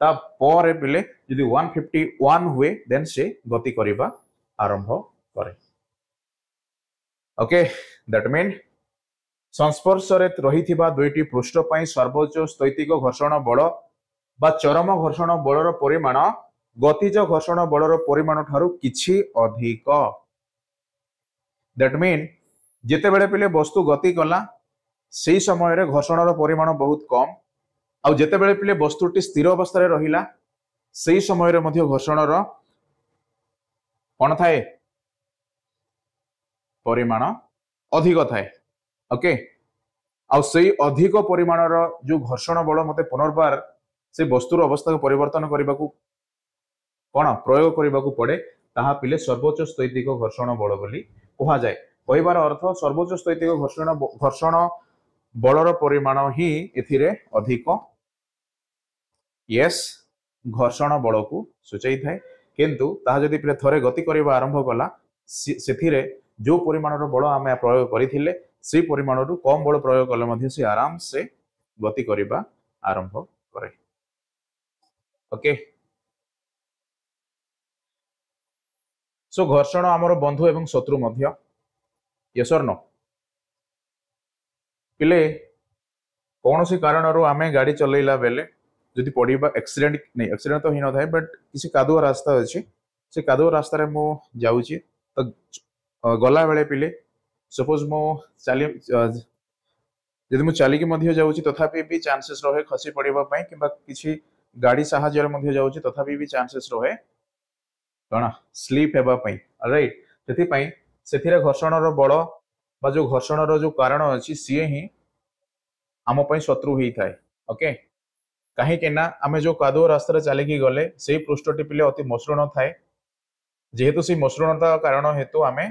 Speaker 1: ता पर पिले यदि 151 हुए देन से गति करिबा आरंभ करे। ओके दैट मीन संस्पर्श रे रहिथिबा दुईटी पृष्ठ पई सर्वोच्च स्थैतिक घर्षण बल बा चरम घर्षण बलर परिमाण गतिज घर्षण बलर परिमाण ठारू किछि अधिक। दैट मीन जिते बेले पिले वस्तु गति कला से समय रे घर्षणर परिमाण बहुत कम आउ जिते बेले पिले वस्तुटी स्थिर अवस्था रे रहिला से समय रे मध्य घर्षणर कोन थाए परिमाण अधिक थाए। ओके आउ से अधिक परिमाणर जो घर्षण बल मते पुनर्बार से वस्तुर अवस्था को परिवर्तन करने को कौन प्रयोग करने को पड़े ताहा पिले सर्वोच्च स्थैतिक घर्षण बल बोली कहा जाए। कहबार अर्थ सर्वोच्च स्थैतिक घर्षण बलर परिमाण ही एथिरे अधिक यस घर्षण बल को सूचाई थाए किंतु ताहा जदि पिले थरे गति करबा आरंभ कला सेथिरे जो परिमाणर बल आम प्रयोग करथिले से परिमाण रु कम बल प्रयोग कले मध्य से आराम से गति करबा आरंभ करे। ओके सो घर्षण आमर बंधु एवं शत्रु मध्य। यस और नो पिले कौन सी कारण आम गाड़ी चलैला बेले जदि पड़ा एक्सीडेंट नहीं एक्सीडेंट तो ही न था बट किसी कादुआ रास्ता अच्छी से कादुआ रास्ता रे मु जाउची तो गला बेले पिले सपोज मु चली जदि मु चलिकी मध्य जाउची तथापि भी चांसेस रहे खसी पड़िबा पई किबा किसी गाड़ी साहाय्य मध्य जाउची तथापि भी चांसेस रहे कौन स्लीप हेबा पई। राइट सेथिपई सेथिरे घर्षणर बल बा जो घर्षणर जो कारण अछि सीए ही आम पई शत्रु ही थाए। ओके कहीं ना आम जो कादुआ रास्ता चलिकी गले से पृष्ठटी पिले अति मसृण थाए जेहेतु से मसृणता कारण हेतु आमे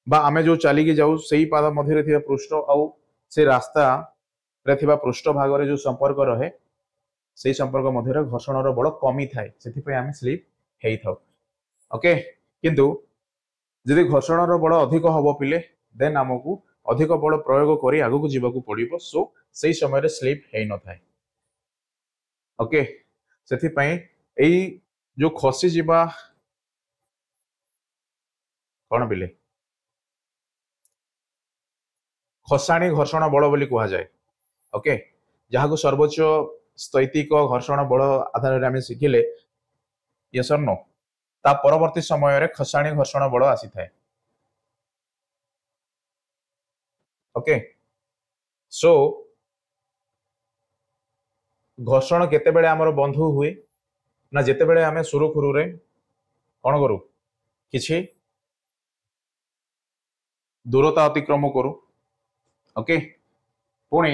Speaker 1: बा आमे जो चलिकी जाऊ से पाद मध्य थिबा पृष्ठ आउ से रास्ता रे थिबा पृष्ठ भाग रे जो संपर्क रहे से संपर्क मध्य घर्षणर बल कमी थाए से आम स्लीप हेई थाउ। ओके किंतु यदि घर्षणर बल अधिक हम पिले देन आमको अधिक बल प्रयोग कर आगू जावाक पड़ो सो से समय स्लीप हो न थाए। ओके से जो खसी जीवा कौन पिले खसाणी घर्षण बल बोली कहा जाए। ओके जहाँ को सर्वोच्च स्थैतिक घर्षण बल आधार आम शिखिले यस और नो ता परवर्ती समय रे खसाणी घर्षण बल आसी थाए। ओके सो घर्षण केतेबेले आमर बंधु हुए ना जेतेबेले आमे सुरुखुरु रे कौन करू किछि दूरता अतिक्रम करू ओके पुणी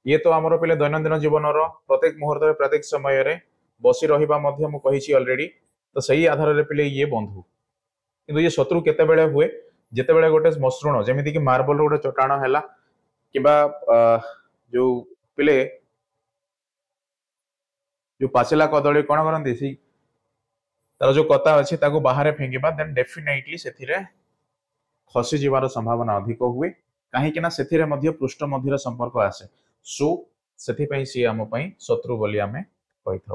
Speaker 1: ये तो आमर पे दैनंदिन जीवन प्रत्येक मुहूर्त प्रत्येक समय रे बसी रहिबा मध्य मु कहिछि ऑलरेडी तो सही आधार रे पिले ये बंधु किंतु ये शत्रु केतेबेले हुए जेतेबेले गोटे मसृण जेमिति कि मार्बल गोटे चट्टाण हैला किबा जो पिले जो पाचेला कदली कौन करती सी तार जो कता अच्छी बाहर फेंकिबा देन डेफिनेटली से खसी जीवार संभावना अधिक हुए कहीं से पृष्ठ मध्य संपर्क आसे सो से सी आम शत्रु बोली आम कही था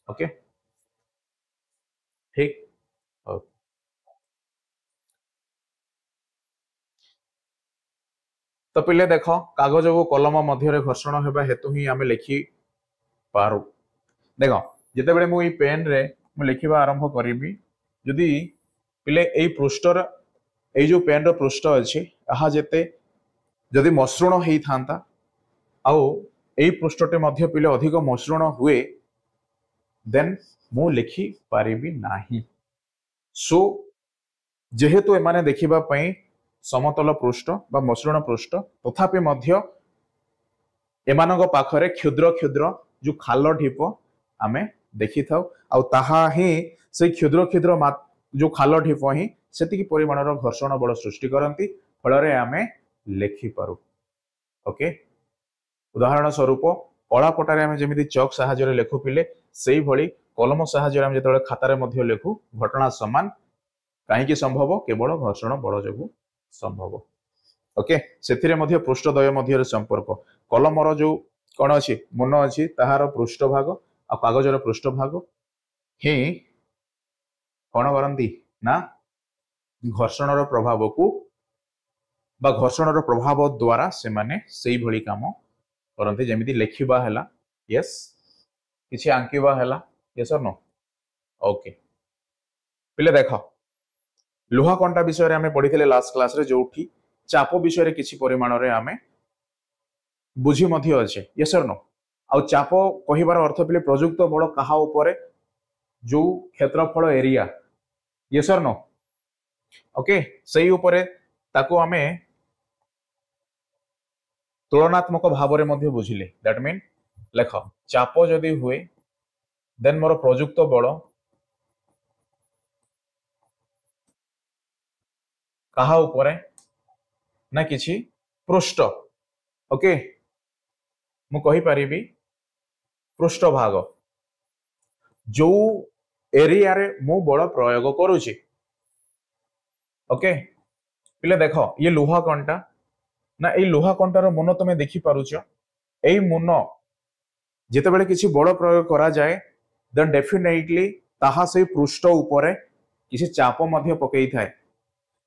Speaker 1: ओके ठीक तो पिले देख कागज को कलम मध्य घर्षण होगा हेतु ही आम लिखि पारू देख जिते बड़े मुझे पेन रे मु लिखा आरंभ करी जदि पिले यही पृष्ठर ये जो पेन रो पृष्ठ अच्छी जेते जदि मसृण होता आउ यही पृष्ठटे मध्य पिले अधिक मसृण हुए देन मु लिखि पारिबी नाही सो जेहेतु एमाने देखिबा पई समतल पृष्ठ बा मसृण पृष्ठ तथापि मध्य एमानक पाखरे क्षुद्र क्षुद्र जो खाल ढीप आमे देखि थाउ आउ ताहा ही से क्षुद्र क्षुद्र जो खाल ढीप ही सेतिकी परिमाणर घर्षण बल सृष्टि करती फल आमे लेखि पारू ओके उदाहरण स्वरूप कला पटारे आमे जेमिति चक साहाय्य लेखु पिले सेही भली कलम साहाय्य आमे जेतबेले खातारे मध्य लेखु घटना समान कहीं संभव केवल घर्षण बल जो संभव ओके से पृष्ठद्वय मध्य संपर्क कलमर जो कौन अच्छी मन अच्छी ताहार पृष्ठभाग आ कागजर पृष्ठभाग ही कौन करती ना घर्षण प्रभाव को बा घर्षण प्रभाव द्वारा से माने सेही भली काम करते जमीती लेखिबा हैला यस किछि आंकिबा हैला यस और नो ओके पिले देख लुहा कंटा विषय आम पढ़ी लास्ट क्लास रे जोठी चाप विषय किछि परिमाण रे आमे बुझी मध्य अच्छे यस और नो आउ चाप कहिबार अर्थ पिले प्रयुक्त बल कहा उपरे जो क्षेत्रफल एरिया यस और नो ओके सही उपरे ताको आमे तुलनात्मक भाव में बुझिले दैट मीन लेख चाप जदि हुए देन मोर प्रयुक्त बल कहा उपरे ना किछि पृष्ठ ओके मु कहि परिबी पृष्ठभाग जो एरिया रे मु बल प्रयोग करूची ओके पिले देख ये लुहा कंटा ना ये लुहा कंटार मन तुम देखि पारुछ एई मन जेतेबेले किछि बल प्रयोग करा जाए देन डेफिनेटली ताहा से पृष्ठ उपरे किछि चाप मध्य पकई थाए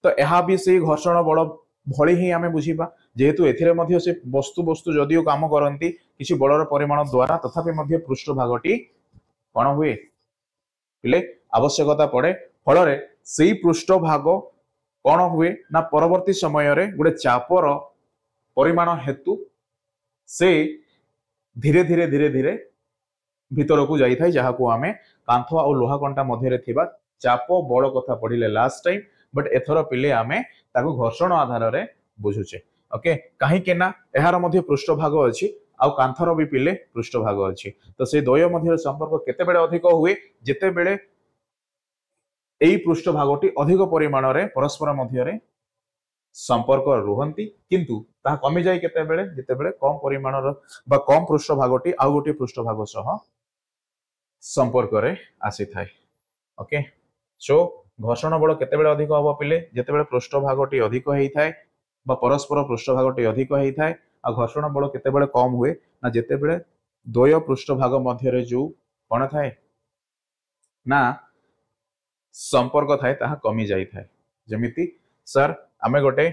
Speaker 1: तो यह भी से घर्षण बल भली ही आमे बुझीबा जेहेतु एथिरे मध्य से वस्तु वस्तु जदियो काम करती किछि बलर परिमाण द्वारा तथापि मध्य पृष्ठ भागटी कौन हुए पिले आवश्यकता पड़े फल से पृष्ठ भाग कौन हुए ना परवर्ती समय रे गोटे चापर परिमाण हेतु से धीरे धीरे धीरे धीरे भीतर को जाई थाई जहाँ को आमे कांथ और लोहा कंटा मध्य थिबा चाप बल कथा पढ़िले लास्ट टाइम बट एथर पिले आमे ताको घर्षण आधार रे बुझुचे ओके कहीं के ना एहार मध्य पृष्ठभाग अछि आउ कांथर भी पिले पृष्ठभाग अछि तो से द्वय मध्य संपर्क केते बेले अधिक हुए जेते बेले एई पृष्ठभागटी अधिक परिमाण रे परस्पर मध्य रे संपर्क रुहंती किंतु ता कमी जाय केते बेले जेते बेले कम परिमाण बा कम पृष्ठभागटी आउ गोटे पृष्ठभाग सह संपर्क रे आसी थाए ओके सो घर्षण बल केते बेले अधिक हबो पिले जेते बेले पृष्ठभागटी अधिक हेई थाए बा परस्पर पृष्ठभागटी अधिक हेई थाए आ घर्षण बल केते बेले कम हुए ना जेते बेले द्वय पृष्ठभाग मध्य रे जो कोन थाए ना संपर्क थाए ताहा कमी जाई थाए जेमिति सर आमे गोटे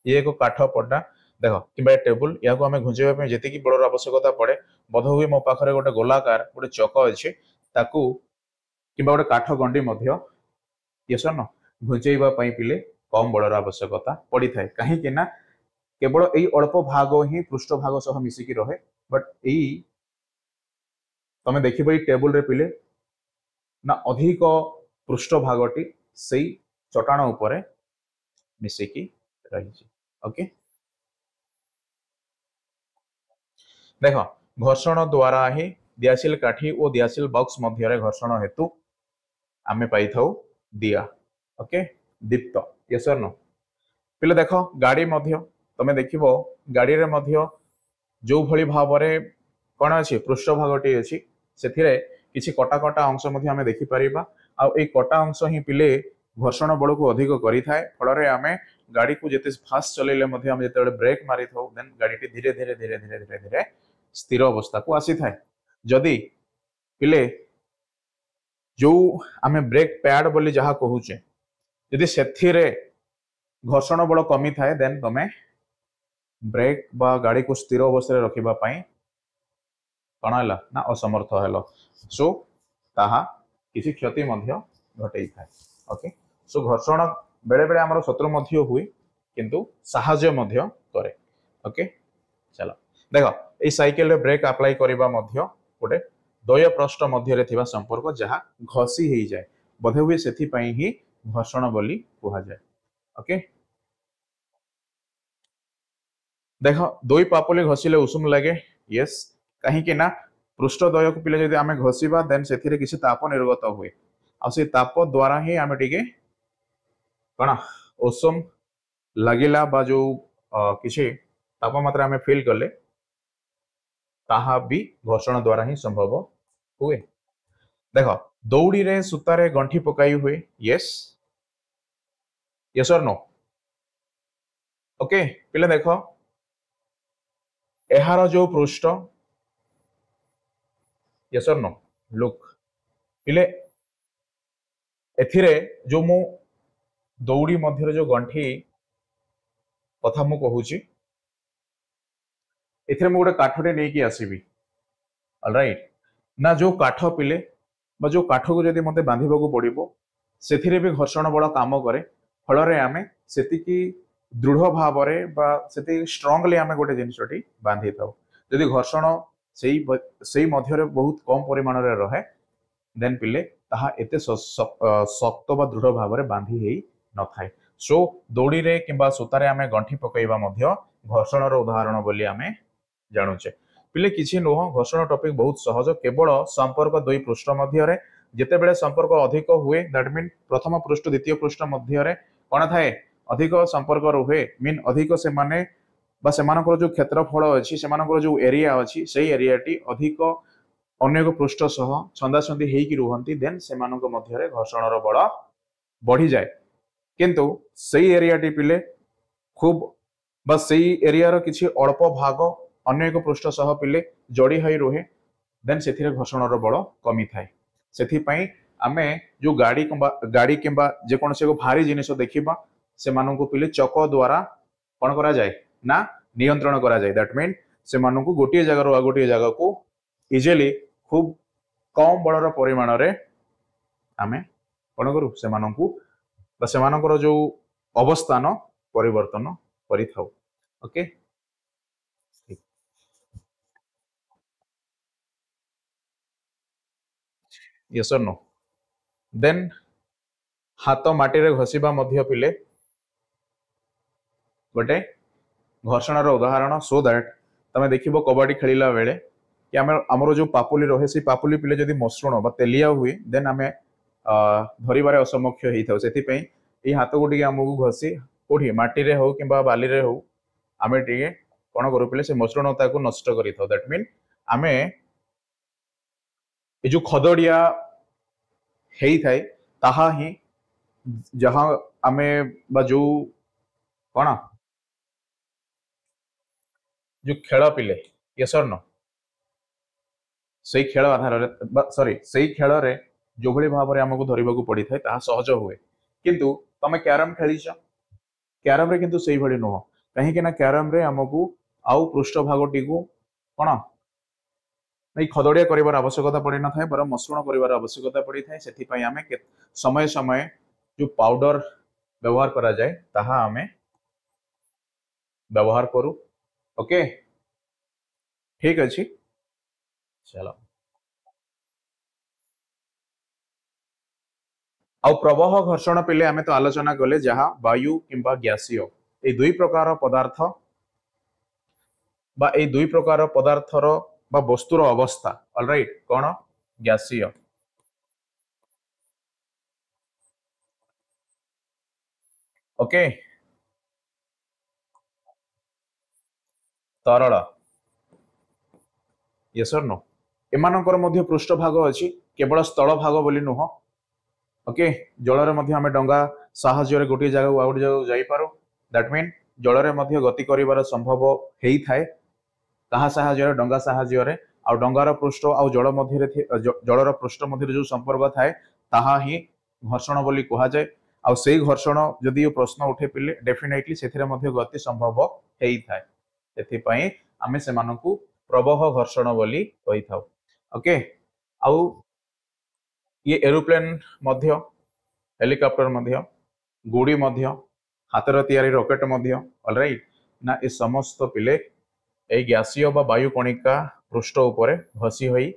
Speaker 1: ये एक काठ पड्डा देख कि टेबुल या आम घुंचेवा जी बड़र आवश्यकता पड़े बोध हुए मो पाखे गोटे गोलाकार गोटे चक अच्छे ताकू कि गोटे काठ गंडी यस न घुंचेवा पिले कम बड़र आवश्यकता पड़ी थाए कहीं केवल यही अल्प भाग ही पृष्ठभाग सह मिसिकी रहे बट यही तमे देखिबो ई टेबल रे पिले ना अधिक पृष्ठ भागटी सेई चटाण उपरे मिसेकी रही। ओके देख घर्षण द्वारा ही दियासिल काठी और दियासिल बॉक्स मध्य घर्षण हेतु आमे पाई थाउ दिया। ओके दीप्त यस और नो पिले देख गाड़ी मध्य तमे देखिबो गाड़ी रे मध्य जो भली भाबरे कौन अच्छी पृष्ठ भागटी अच्छी से किसी कटा कटा अंश आम देखिपर आ कटा अंश ही पिले घर्षण बल को अधिक करें फल आम गाड़ी को जिते फास्ट चलैले आम जो ब्रेक मारी था देन गाड़ी धीरे धीरे धीरे धीरे धीरे धीरे स्थिर अवस्था को आसी थाए जदि पिले जो आम ब्रेक पैड बोली जहाँ कहूचे यदि से घर्षण बल कमी थाए देन तमे ब्रेक बा गाड़ी को स्थिर अवस्था रखिबा पई कौन है ना असमर्थ है सो ताहा किसी क्षति मध्य घटई थाए। ओके सो घर्षण बेले बेले आमर शत्रु मध्य हुए किंतु साहाय्य मध्य करे। ओके चलो देख ये साइकेल रे ब्रेक अप्लाई करबा मध्य गोटे द्वय पृष्ठ मध्य रे थिबा संपर्क जहाँ घसी ही जाए बोधे हुए सेथि पई ही घर्षण बोली कहा जाए। ओके देख दुई पापुली घसिले उषुम लगे यस कहीं ना पृष्ठद्वय को पिले आम घसीबा देन से किसी ताप निर्गत हुए आ से ताप द्वारा ही आम टे कौन उषुम लगिला बा जो किसी तापमात्रा आम फिल कले ताहा भी घर्षण द्वारा ही संभव हुए। देख दौड़ी रे सूतारे गंठी पकाई हुए यस यस और नो। ओके पिले देख एहार जो पृष्ठ यस और नो लुक पिले एथिरे जो मु दौड़ी मध्य जो गंठी कथा मु कहूची एथिरे मु गोटे काठटे नहीं आसबि ऑलराइट ना जो काठ पिले बा जो काठ को जदि मते बांधिबा को पड़िबो सेथिरे भी घर्षण बल काम करे फल रे आमे सेतिकी दृढ़ भाव रे बा सेति स्ट्रांगली आमे गोटे जिनिसटी बांधि थाउ जदि घर्षण सेई मध्य रे बहुत कम परिमाण रे रहे देन पिले ताहा एते शक्त बा दृढ़ भाव रे बांधि हेई न थाए सो दौड़ी रे किंबा सूतारे आमे गंठी पकईबा मध्य घर्षण रो उदाहरण बोली आमे जानुचे पिले किछि नुह घर्षण टॉपिक बहुत सहज केवल संपर्क दुई पृष्ठ मध्य जितेबेले संपर्क अधिक हुए दैट मीन प्रथम पृष्ठ द्वितीय पृष्ठ मध्य कौन थाए अधिक संपर्क रुहे मीन अधिक से माने बा सेमानकर जो क्षेत्रफल अच्छी सेमानकर जो एरिया अच्छी से एरियाटी अधिक अन्य एक पृष्ठ सह छंदाछंदी हेकी रुहंती देन सेमानक मध्य घर्षण बल बढ़ी जाए किंतु सही एरियाटी पिले खूब बस सही एरिया रो किछि अल्प भाग अन्य एक पृष्ठ सह पिले जोड़ी होई रुहे देन सेथिरे घर्षण बल कमी थाए सेथिपई आमे जो गाड़ी किंबा जेकोसी को भारी जिनिस देखिबा सेमानंकु पिले चक द्वारा कौन करा जाए ना नियंत्रण करा जाए दैट मीन सेमानंकु गोटे जगह आ गोटे जगह को इजिली खूब कम बलर परिमाण रे आमे कौन करू सेमानंकर जो अवस्थान परिवर्तन करि थाउ। ओके यस और नो देन हाथ माटी रे घसीबा मध्य पिले गोटे घर्षण उदाहरण सो दैट तमे देखिबो कबड्डी खेलिला बेले कि आमर जो पापुली रहे से पापुली पिले जदि मसृण बा तेलिया हुए देन आमे धरिबारे असमक्ष हेई थाउ सेति पई ए हाथ को टिके हमकु घसी कोठी माटी रे हो किंबा बाली रे हो आमे टिके कोन करू पिले से मसृणता को नष्ट करि थाउ दैट मीन आमे ए जो खदड़िया हेई थाए ताहा ही जहां आमे बा जो कौन जो खेल पिले यस और नो से खेल आधार सॉरी से खेल रे जो भली भाव में आमको धरबा को पड़ी थाए ताहा सहज हुए किंतु तमे कैरम खेलीच कैरम रे किंतु सेही भली नुह कहीं ना कैरम रे आमको आउ पृष्ठ भागटी को कौन नहीं खदड़िया कर आवश्यकता पड़ी न था बर मसृण कर आवश्यकता पड़ी था से आम समय समय जो पाउडर व्यवहार करा जाए ताहा आमे व्यवहार करू। ओके ठीक अच्छी चलो आउ प्रवाह घर्षण पिले आमे तो आलोचना कले जहा वायु किंबा गैसीय ए दुई प्रकार पदार्थ बा ए दुई प्रकार पदार्थर बा वस्तुर अवस्था ऑलराइट कौन गैसीय ओके तरल यस और नो एमानकर मध्य पृष्ठ भाग अछि केवल स्थल भाग बोली नुह ओके जलरे मध्य आमे डंगा साहाय्य गोटे जगह आउ गोटे जगह जाई पारो दैट मीन जलरे मध्य गति करिवार संभव हेई थाए कहा साहाय्य डंगा साहाय्य आ डंगार पृष्ठ आउ जल मध्य जलर पृष्ठ मध्य जो संपर्क थाए ताहा ही घर्षण बोली कहा जाए आ से घर्षण जदि प्रश्न उठे पिले डेफिनेटली से गति संभव हेई थाए एथिपाई आमे से मानकु प्रवाह घर्षण बोली कहि थाउ ओके आउ ये एरोप्लेन मध्य हेलिकॉप्टर मध्य गुड़ी मध्य हाथर तैयारी रॉकेट मध्य ऑलराइट ना ए समस्त पिले ए गैसीय बा वायु कणिका पृष्ठ उपरे घसी होई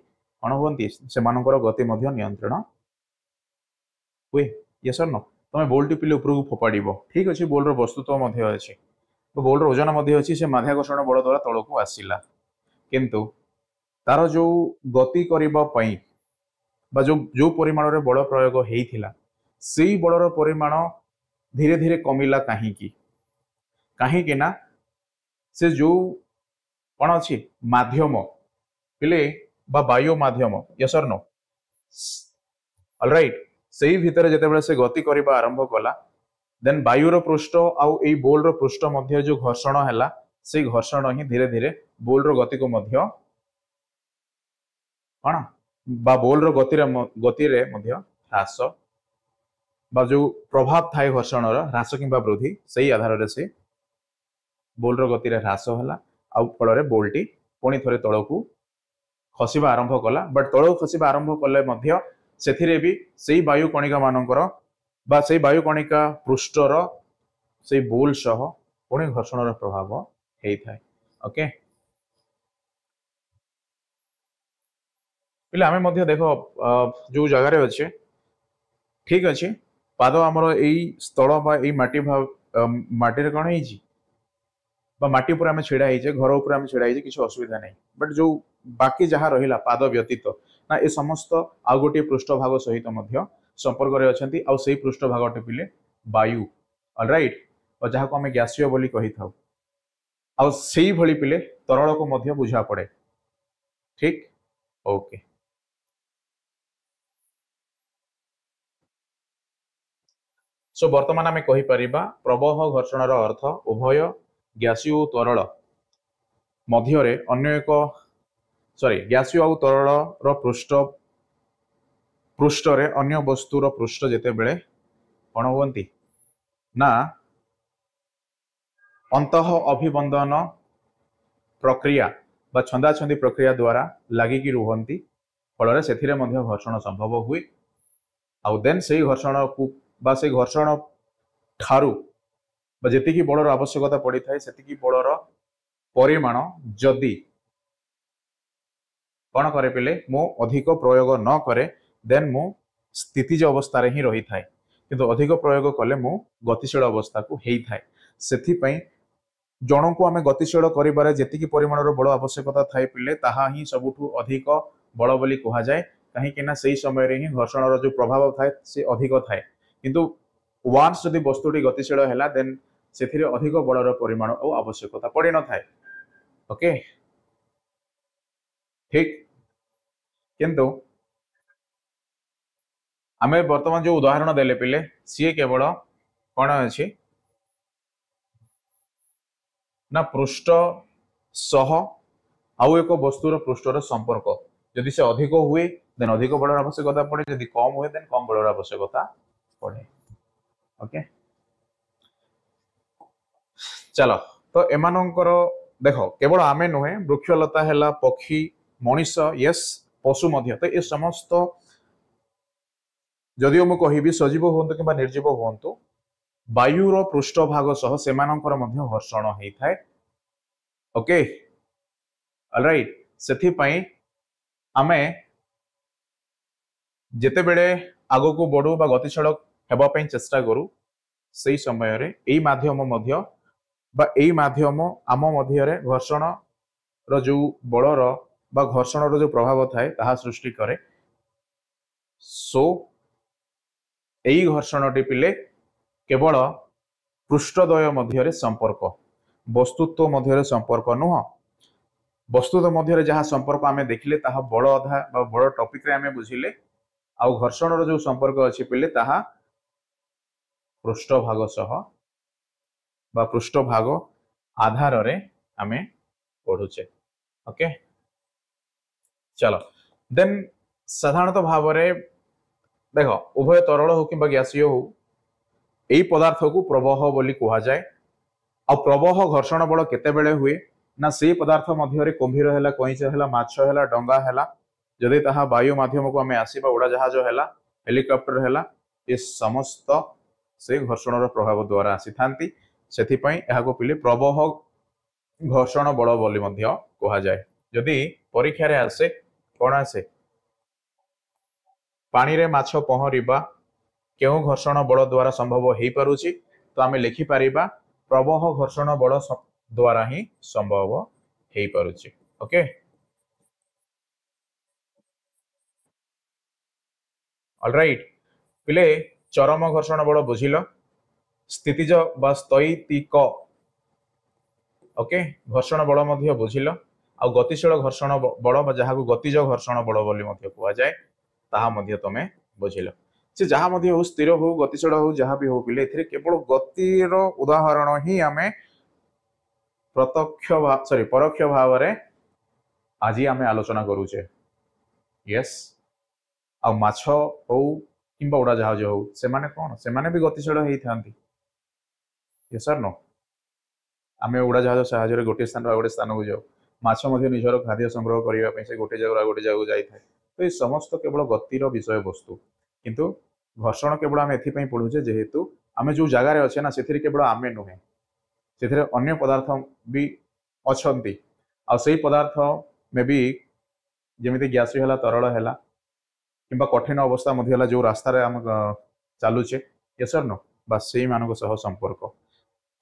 Speaker 1: कौन होती से गति मध्य नियंत्रण हुए यस और नो तुम बोल टी पिले उपरକୁ फोपाड़िबो ठीक अछि बोल रो वस्तुत्व मध्य अछि तो बोल रो ओजन मध्य अछि से माध्याकर्षण बल द्वारा तळକୁ आसिला किंतु तार जो गति करिबा पई बा जो परिमाण रे बल प्रयोग हेइथिला सेई बलर परिमाण धीरे धीरे कमिला काहेकि काहेकि ना से जो कौन अच्छी माध्यम पिले बा वायु माध्यम यस और नो ऑलराइट सेई भितर जेतेबेले से गति करबा आरंभ कला देन वायुर पृष्ठ आउ ए बोल रो पृष्ठ मध्य जो घर्षण हैला से घर्षण ही धीरे धीरे बोल रो गति को मध्य कौन बा बोल रो गति रे मध्य ह्रास बा जो प्रभाव थाए घर्षण ह्रास किंबा वृद्धि सही आधार रे से बोल रो गति रे ह्रास होला आउ फल रे बोल टी पुणी थरे तळକୁ खसिबा आरंभ कला बट तळକୁ खसिबा आरंभ कले मध्य सेथिरे भी सेई वायु कणिका मानकर बा सेई वायु कणिका पृष्ठर सेई बोल सह पुणी घर्षण रो प्रभाव हेई थाए ओके पिले आमे मध्य देखो जो जगह रे अछि ठीक अछि पाद हमर एई स्थल बा एई माटी रे कोन हेई बा माटी ऊपर आमे छिड़ा हेइजे घर ऊपर आमे छिड़ा हेइजे किछु असुविधा नहीं बट जो बाकी जहाँ रहिला पाद व्यतीत ना ए समस्त आ गोटे पृष्ठ भाग सहित मध्य संपर्क रे अछंती आ सेई पृष्ठ भाग टिपिले वायु ऑलराइट और जहाँ को आमे गैसीय बोली कहि थाउ आ सेई भली पिले तरल को मध्य बुझा पड़े ठीक ओके सो वर्तमान आमे कहि परिबा प्रवाह घर्षण रो अर्थ उभय गैसीय और तरल मध्य रे अन्य एक सॉरी गैसीय और तरल रो पृष्ठ रे अन्य वस्तुर पृष्ठ जेते बेले कौन होती ना अंतः अभिबंधन प्रक्रिया बा छंदा छंदी प्रक्रिया द्वारा लागिकी रुहंती फल से घर्षण संभव हुए आउ देन से घर्षण को बा से घर्षण ठारू जी बलर आवश्यकता पड़ी थाए से बलर परिमाण जदि कौन करे पिले मु अधिक प्रयोग न करे देन मु स्थितिज अवस्था रे ही रही थाए किंतु अधिक प्रयोग कले मु गतिशील अवस्था को हेई थाए सेथि पई जन को आमे गतिशील करिबारे जेतिकी परिमाणर बल आवश्यकता थाए पिले ताहा ही सबुठु अधिक बल बोली कहा जाए कहीं ना सही समय रे ही घर्षण जो प्रभाव थाए से अधिक थाए किंतु वान्स जदि वस्तुटी गतिशील हैला देन सेथिरे अधिक बलर परिमाण और आवश्यकता पड़ी न थाए ओके ठीक किंतु आमे वर्तमान जो उदाहरण देले पिले सी केवल कौन अच्छी ना पृष्ठ सह आउ एक वस्तुर पृष्ठर संपर्क जदि से अधिक हुए देन अधिक बलर आवश्यकता पड़े जदि कम हुए देन कम बलर आवश्यकता पड़े ओके चलो तो एमानंकर देख केवल आमे नुहे वृक्षलता हैला पक्षी मनीष यस पशु मध्य तो ये समस्त जदिओ मु कहिबी सजीव हुंतु किंबा निर्जीव हुंतु वायुर पृष्ठभाग सह सेमानंकर मध्य घर्षण हेई थाए ओके ऑलराइट सेथि पई आमे जेते बेले आगो को बढ़ू बा गतिशील हेबा पई चेष्टा करू सेई समय रे एई माध्यम मध्य बा एई माध्यम आम मध्य रे घर्षण रो जो बलर बा घर्षण रो जो प्रभाव थाए ताहा सृष्टि करे सो एई घर्षणटी पिले केवल पृष्ठद्वय मध्य रे संपर्क वस्तुत्व मध्य रे संपर्क नुह वस्तुत्व मध्य जहाँ संपर्क आम देखिले ताहा बड़ अधा बा बड़ टॉपिक रे आम बुझिले आउ घर्षण रो जो संपर्क अछि पिले ताहा पृष्ठभाग सह बा पृष्ठभाग आधार रे आम पढ़ुचे ओके चलो देन साधारणतः भाव रे देख उभय तरल हो कि गैसीय हो यही पदार्थ को प्रवाह बोली कहा जाए आ प्रवाह घर्षण बल केतेबेले हुए ना से पदार्थ मध्य कुंभीर है कईच है माछ है डंगा है जदि ताहा वायु माध्यम को आम आसवा उड़ाजाहाज है हेलिकॉप्टर है ये समस्त से घर्षण प्रभाव द्वारा आसी था से पिले प्रवाह घर्षण बल बोली कहा जाए जदि परीक्षा रे आसे कौन आसे पानी रे माछ पहरिबा केउ घर्षण बल द्वारा संभव हो पारुछि तो आम लिखिपर प्रवाह घर्षण बल द्वारा ही संभव हो पारुछि ओके ऑलराइट पिले चरम घर्षण बल बुझिल स्थितिज बा स्थैतिक ओके घर्षण बल मध्य बुझिल आ गतिशील घर्षण बल जहाँ गतिज घर्षण बल बोली कह जाए ताहा मध्य तमे बुझिल से जहाँ मध्य हो स्थिर हो गतिशील हो जहाँ भी हो पिले एथिरे केवल गतिर उदाहरण ही आमे प्रत्यक्ष सॉरी परोक्ष भाव रे आज आमे आलोचना करूचे यस आ माछ हो किंबा उड़ाजाहाज हो से माने कोन से माने भी गतिशील हेई थांती यस सर नो आमे उड़ाजाहाज साहाय्य रे गोटे स्थान गोटे स्थान को जाऊ माछ मध्य निजर खाद्य संग्रह करबा पई से गोटे जगह जाई थाए तो ये समस्त केवल गतिर विषय वस्तु किंतु घर्षण केवल आम एथि पढ़ुचे जेहेतु आम जो जगार अच्छे ना से केवल आमे नुहे से अन्य पदार्थ भी अच्छा आई पदार्थ मे भी जमी गैस है तरल है कि कठिन अवस्था मध्य जो रास्तार आम चलुचे ये सर नो बस से मान संपर्क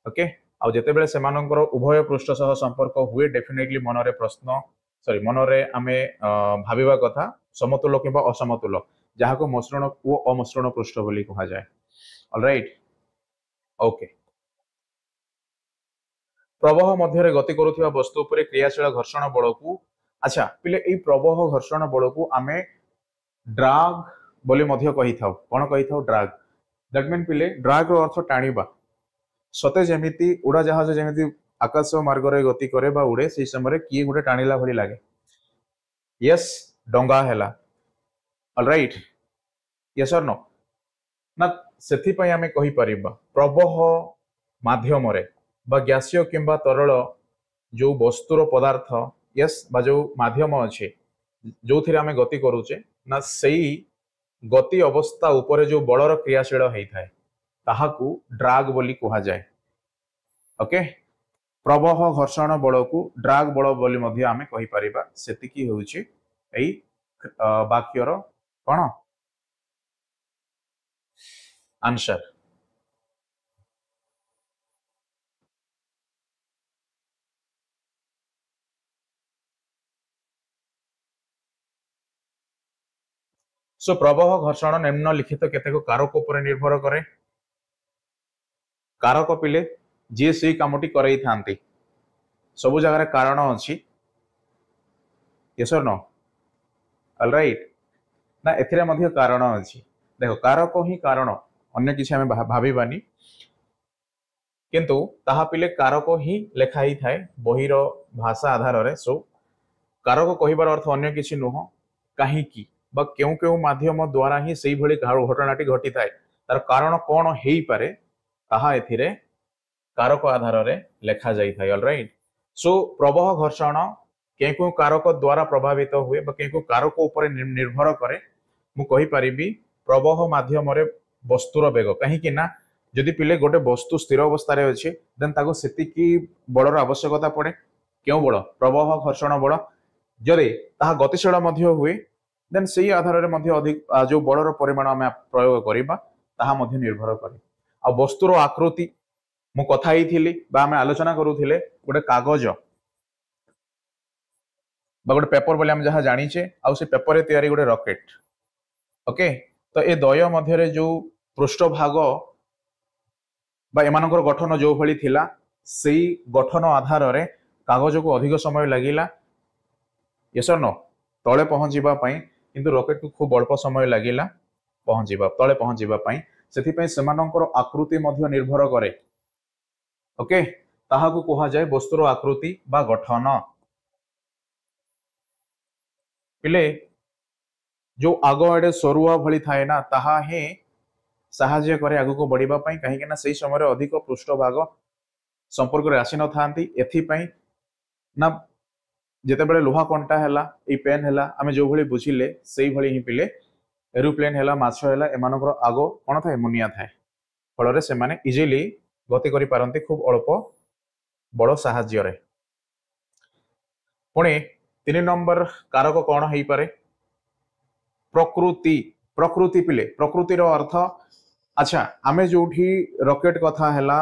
Speaker 1: ओके आउ जिते बेले सेमानंकर उभय पृष्ठ सह संपर्क हुए डेफिनेटली मनरे प्रश्न सॉरी मनरे आमे भाविबा कथा समतुल किंबा असमतुल जहाँ को मसृण वो अमसृण पृष्ठ बोली कहा जाए ऑलराइट ओके प्रवाह मध्य गति करुवा वस्तु पर क्रियाशील घर्षण बल को अच्छा पिले ये प्रवाह घर्षण बल को आमे ड्राग बोली मध्य कही था कौन कही था ड्राग दैट मीन पिले ड्राग रो अर्थ टाणीबा सते जेमिति उड़ाजाहाज जेमिति आकाश मार्ग रे गति करे बा उड़े से समय किए गोटे टाणीला भली लागे यस डंगा हैला ऑलराइट यस और नो ना सेथि पई आमे कहि परिबा प्रवाह माध्यम रे बा गैसीय किंबा तरल जो वस्तुर पदार्थ यस बा जो माध्यम अच्छे जो थिरे आमे गति करूचे ना सेई गति अवस्था ऊपर जो बलर क्रियाशील होता है ताहाकू ड्राग बोली कहा जाए ओके प्रवाह घर्षण बल को ड्राग बल बोली मध्य आमे कहि परिबा सेतिकी होउची एई वाक्यर कोन आंसर सो प्रवाह घर्षण निम्नलिखित केतेक कारक उपर निर्भर करे कारक पिले जी से कामटी करई थांती सब जगह कारण अच्छी यस और नो ऑलराइट ना एथिरे मध्य कारण अच्छी देखो कारक ही कारण अन्य किसी आम भाविबानी किंतु ताहा पिले कारक ही लेखा ही थाए बहिर भाषा आधार रे सो कारक कहिबार अर्थ अन्य किसी नुह कहीं बा केउ केउ माध्यम द्वारा ही सेई भली घटनाटी घटी थाए तार कारण कौन हेई पारे ताहा एथिरे कारक आधार रे लेखा जाई थाए ऑलराइट सो प्रवाह घर्षण केउ कारक द्वारा प्रभावित हुए बा केउ कारक ऊपर निर्भर करे मु कहि परिबी प्रवाह माध्यम रे वस्तुर बेग कहीं ना जदि पिले गोटे वस्तु स्थिर अवस्था रे अछि देन ताको सेतिकी बलर आवश्यकता पड़े केउ बल प्रवाह घर्षण बल जदि ताहा गतिशील मध्य हुए देन सेही आधार में अधिक जो बलर परिमाण आम प्रयोग करवा ताहा निर्भर करे आ वस्तुर आकृति मु कथा आम आलोचना करुले गोटे कागज गोटे पेपर बोले आम जहाँ जाचे आ पेपर तैयारी गोटे रॉकेट ओके तो ये द्वय मध्य जो पृष्ठभाग बा एमानकर गठन जो भली थिला सेही गठन आधार रे कागज को अधिक समय लगिला यस नो तले पहुँचवा किंतु रॉकेट को खूब अल्प समय लगिला पहुँचवा तले पहुँचवा से आकृति मध्य निर्भर करे ओके ताहाकू कहा जाए वस्तुर आकृति बा गठन पिले जो आग आड़े सरुआ भली थाए ना ताहा ही साहाଯ୍य करे आगु को बढ़िबा पई कहीं ना सही समय अधिक पृष्ठभाग संपर्क रे आसी न थांती एथिपई ना जेते बेले लोहा कंटा हैला ए पेन हैला आमे जो भली बुझिले सेही भली ही पिले एरोप्लेन हैला माछ हैला एमानकर आगो कोन थाए मुनिया थाए फल रे से माने इजीली गति करि पारंती खूब अल्प बड़ साहाଯ୍य रे पुणी 3 नंबर कारक कौन हो पारे प्रकृति प्रकृति पिले प्रकृतिर अर्थ अच्छा आमे जोठी रॉकेट कथा हैला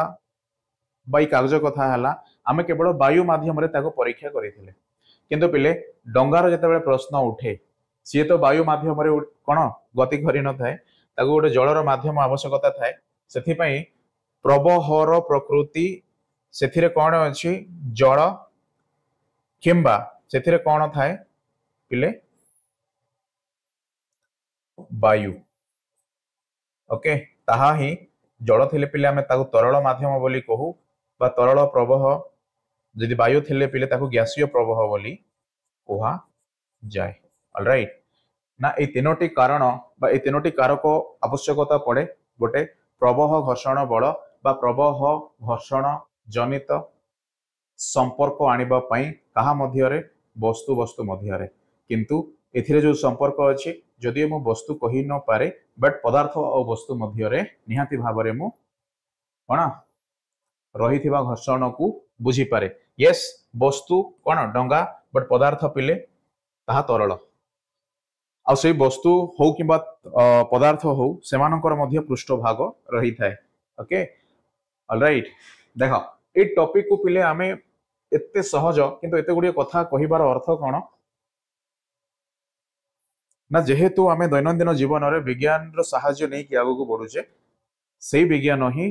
Speaker 1: बाई कागज कथा हैला आमे केवल वायु माध्यम रे ताको परीक्षा करिथिले किंतु पिले डंगार जेतेबेले प्रश्न उठे सी तो वायु माध्यम रे कोन गति करि न थाए ताको गोटे जलर माध्यम आवश्यकता थाए सेथि पई प्रवाहर प्रकृति सेथिरे कोन अछि जल किंबा सेथिरे कोन थाए पिले वायु ओके ताहा ही जल थिले पिले आमे ताको तरल माध्यम बोली कहू बा तरल प्रवाह जदि वायु थिले पिले ताको गैसीय प्रवाह बोली कहा जाए ऑलराइट ना ए तीनोटी कारण बा ए तीनोटी कारक आवश्यकता पड़े गोटे प्रवाह घर्षण बल बा प्रवाह घर्षण जनित संपर्क आनिबा पई कहा मध्य रे वस्तु वस्तु मध्य रे किंतु एथिरे जो संपर्क अछि जदि मु वस्तु कहि न पारे बट पदार्थ और वस्तु मध्य रे निहाती भाव रे मु कोन रहिथिबा घर्षण को बुझी पारे यस वस्तु कोन डंगा बट पदार्थ पिले ताहा तरल आ से वस्तु हो किबा पदार्थ हो सेमानकर मध्य पृष्ठभाग रही थाए ओके ऑलराइट देखो ए टॉपिक को पिले आमे एते सहज किंतु एते गुडी कथा कहिबार अर्थ कोन ना जेहेतु आमे दैनंदिन जीवन रे विज्ञान रो सहाय्य नै कि आगु को बढ़ुचे सेही विज्ञान ही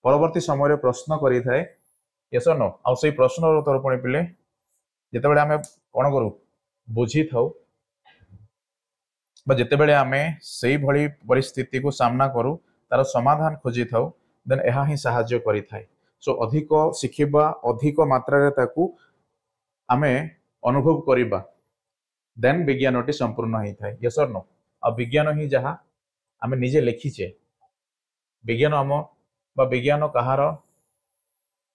Speaker 1: परवर्ती समय रे प्रश्न करि थाए यस नो आ सेही प्रश्न रो उत्तर पणे पिले जेते बेले आमे कोन करू बुझी थाउ बा जेते बेले आमे सेही भली परिस्थिति को सामना करू तार समाधान खोजी थाउ देन एहा ही सहाय्य करि थाए सो अधिक शिखिबा अधिक मात्रा रे ताकू आमे अनुभव करिबा देन विज्ञानटी संपूर्ण ही थाए यस और नो आ विज्ञान ही जहा आमे निजे लिखिचे विज्ञान आम बा विज्ञान कहार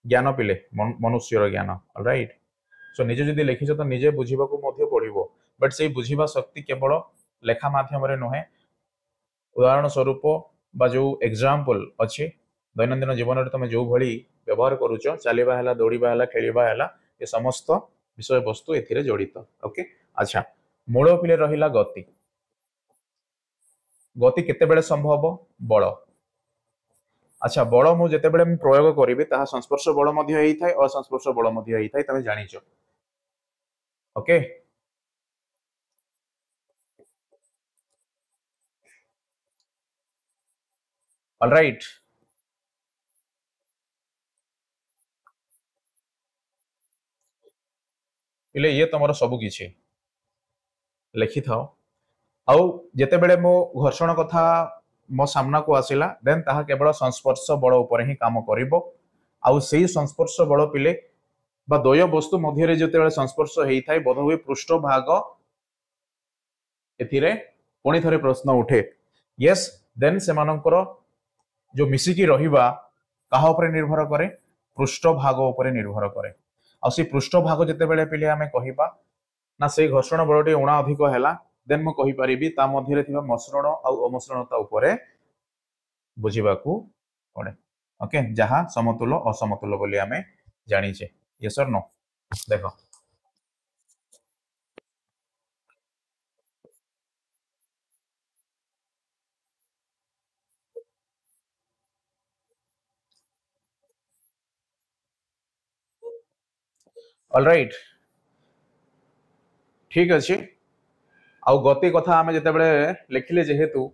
Speaker 1: ज्ञान पिले मनुष्यर ज्ञान ऑलराइट सो निजे जदि लिखिछ तो निजे बुझीबा को मध्य पड़िबो बट सेही बुझीबा शक्ति केवल लेखा माध्यम रे नहे उदाहरण स्वरूप बा जो एग्जांपल अछि दैनंदिन जीवन रे तमे जो भली व्यवहार करूछ चलीबा हैला दौड़ीबा हैला खेलीबा हैला ये समस्त विषय वस्तु एथिरे जड़ित ओके अच्छा मूल पिले रहिला गति गति केते बेले संभव बल अच्छा बल मु जेते बेले मु प्रयोग करिवे ताहा संस्पर्श बल मध्य हेई थाए और संस्पर्श बल मध्य हेई थाए तमे जानिचो ओके ऑलराइट पिले ये तमरो सब किछि लिखि थाओ आउ जेते बेले मो घर्षण कथा मो सामना को आसिला देन ताहा केवल संस्पर्श बल ऊपर ही काम करिवो आउ सेही संस्पर्श बल पिले बा द्वय वस्तु मध्य रे जेते बेले संस्पर्श हेई थाए बोध हुए पृष्ठ भाग एथिरे पुणी थरे प्रश्न उठे यस देन सेमानकर जो मिसिकी रहिबा कहा ऊपर निर्भर करे पृष्ठ भाग ऊपर निर्भर करे आ से पृष्ठ भाग जेते बेले पिले आमे कहिबा ना से घर्षण बलटी उणा अधिक हैला देन मु कहि परिबी ता मध्य रे थिबा मसरण आ अमसरणता ऊपर बुझिबाकू पड़े ओके जहा समतुल असमतुल बोली आमे जानिचे यस और नो देखो ऑलराइट ठीक अछि आउ गति कथा आमे जेतेबेले लिखिले जेहेतु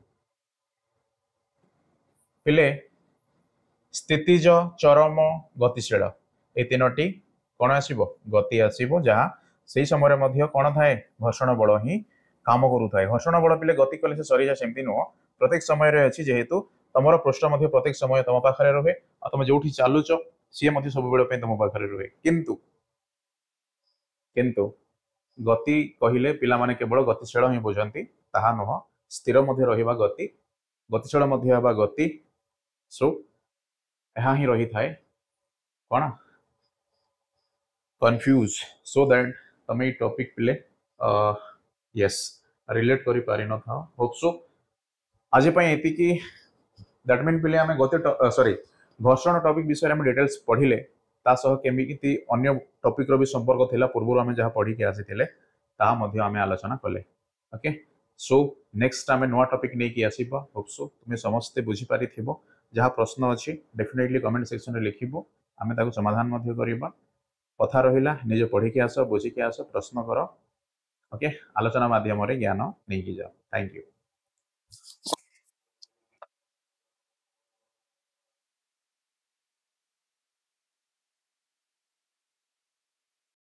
Speaker 1: पिले स्थितिज चरम गतिशील ए तीनोटी कौन आसीबो गति आसीबो जहाँ से समय मध्य कौन थाए घर्षण बल ही काम करूए घर्षण बल पिले गति कले से सरी जाए सेमती नुह प्रत्येक समय रे अछि जेहेतु तमर पृष्ठ मध्य प्रत्येक समय तुम पाखरे रहे आ तुम जोठी चालुच सी मध्य सब बेले तुम पाखरे रहे किंतु किंतु गति कहिले पिला माने केवल गतिशील ही बुझंती ताहा नुह स्थिर मध्य रहिबा गति गतिशील मध्य हेबा गति सो यहाँ ही रही थाए कौन कंफ्यूज सो दैट तमे टॉपिक पिले यस रिलेट करि पारि न था होप सो आज पई एति की दैट मीन पिले आमे गति सॉरी घर्षण टॉपिक विषय में डिटेल्स पढ़िले ता सह केमिति अन्य टॉपिक रो भी संपर्क थिला पूर्व आमे जहाँ पढ़ी के आसीथिले ता मध्य आमे आलोचना कले ओके सो नेक्स्ट आमे नवा टॉपिक नै कि आसीबा होप सो तुमे समस्त बुझी पारि थिबो जहाँ प्रश्न अछि डेफिनेटली कमेंट सेक्शन रे लिखिबो आमे ताको समाधान मध्य करिबा कथा रहिला निजे पढ़ी के आसो बुझी के आसो प्रश्न करो ओके आलोचना माध्यम रे ज्ञान नै कि जाओ थैंक यू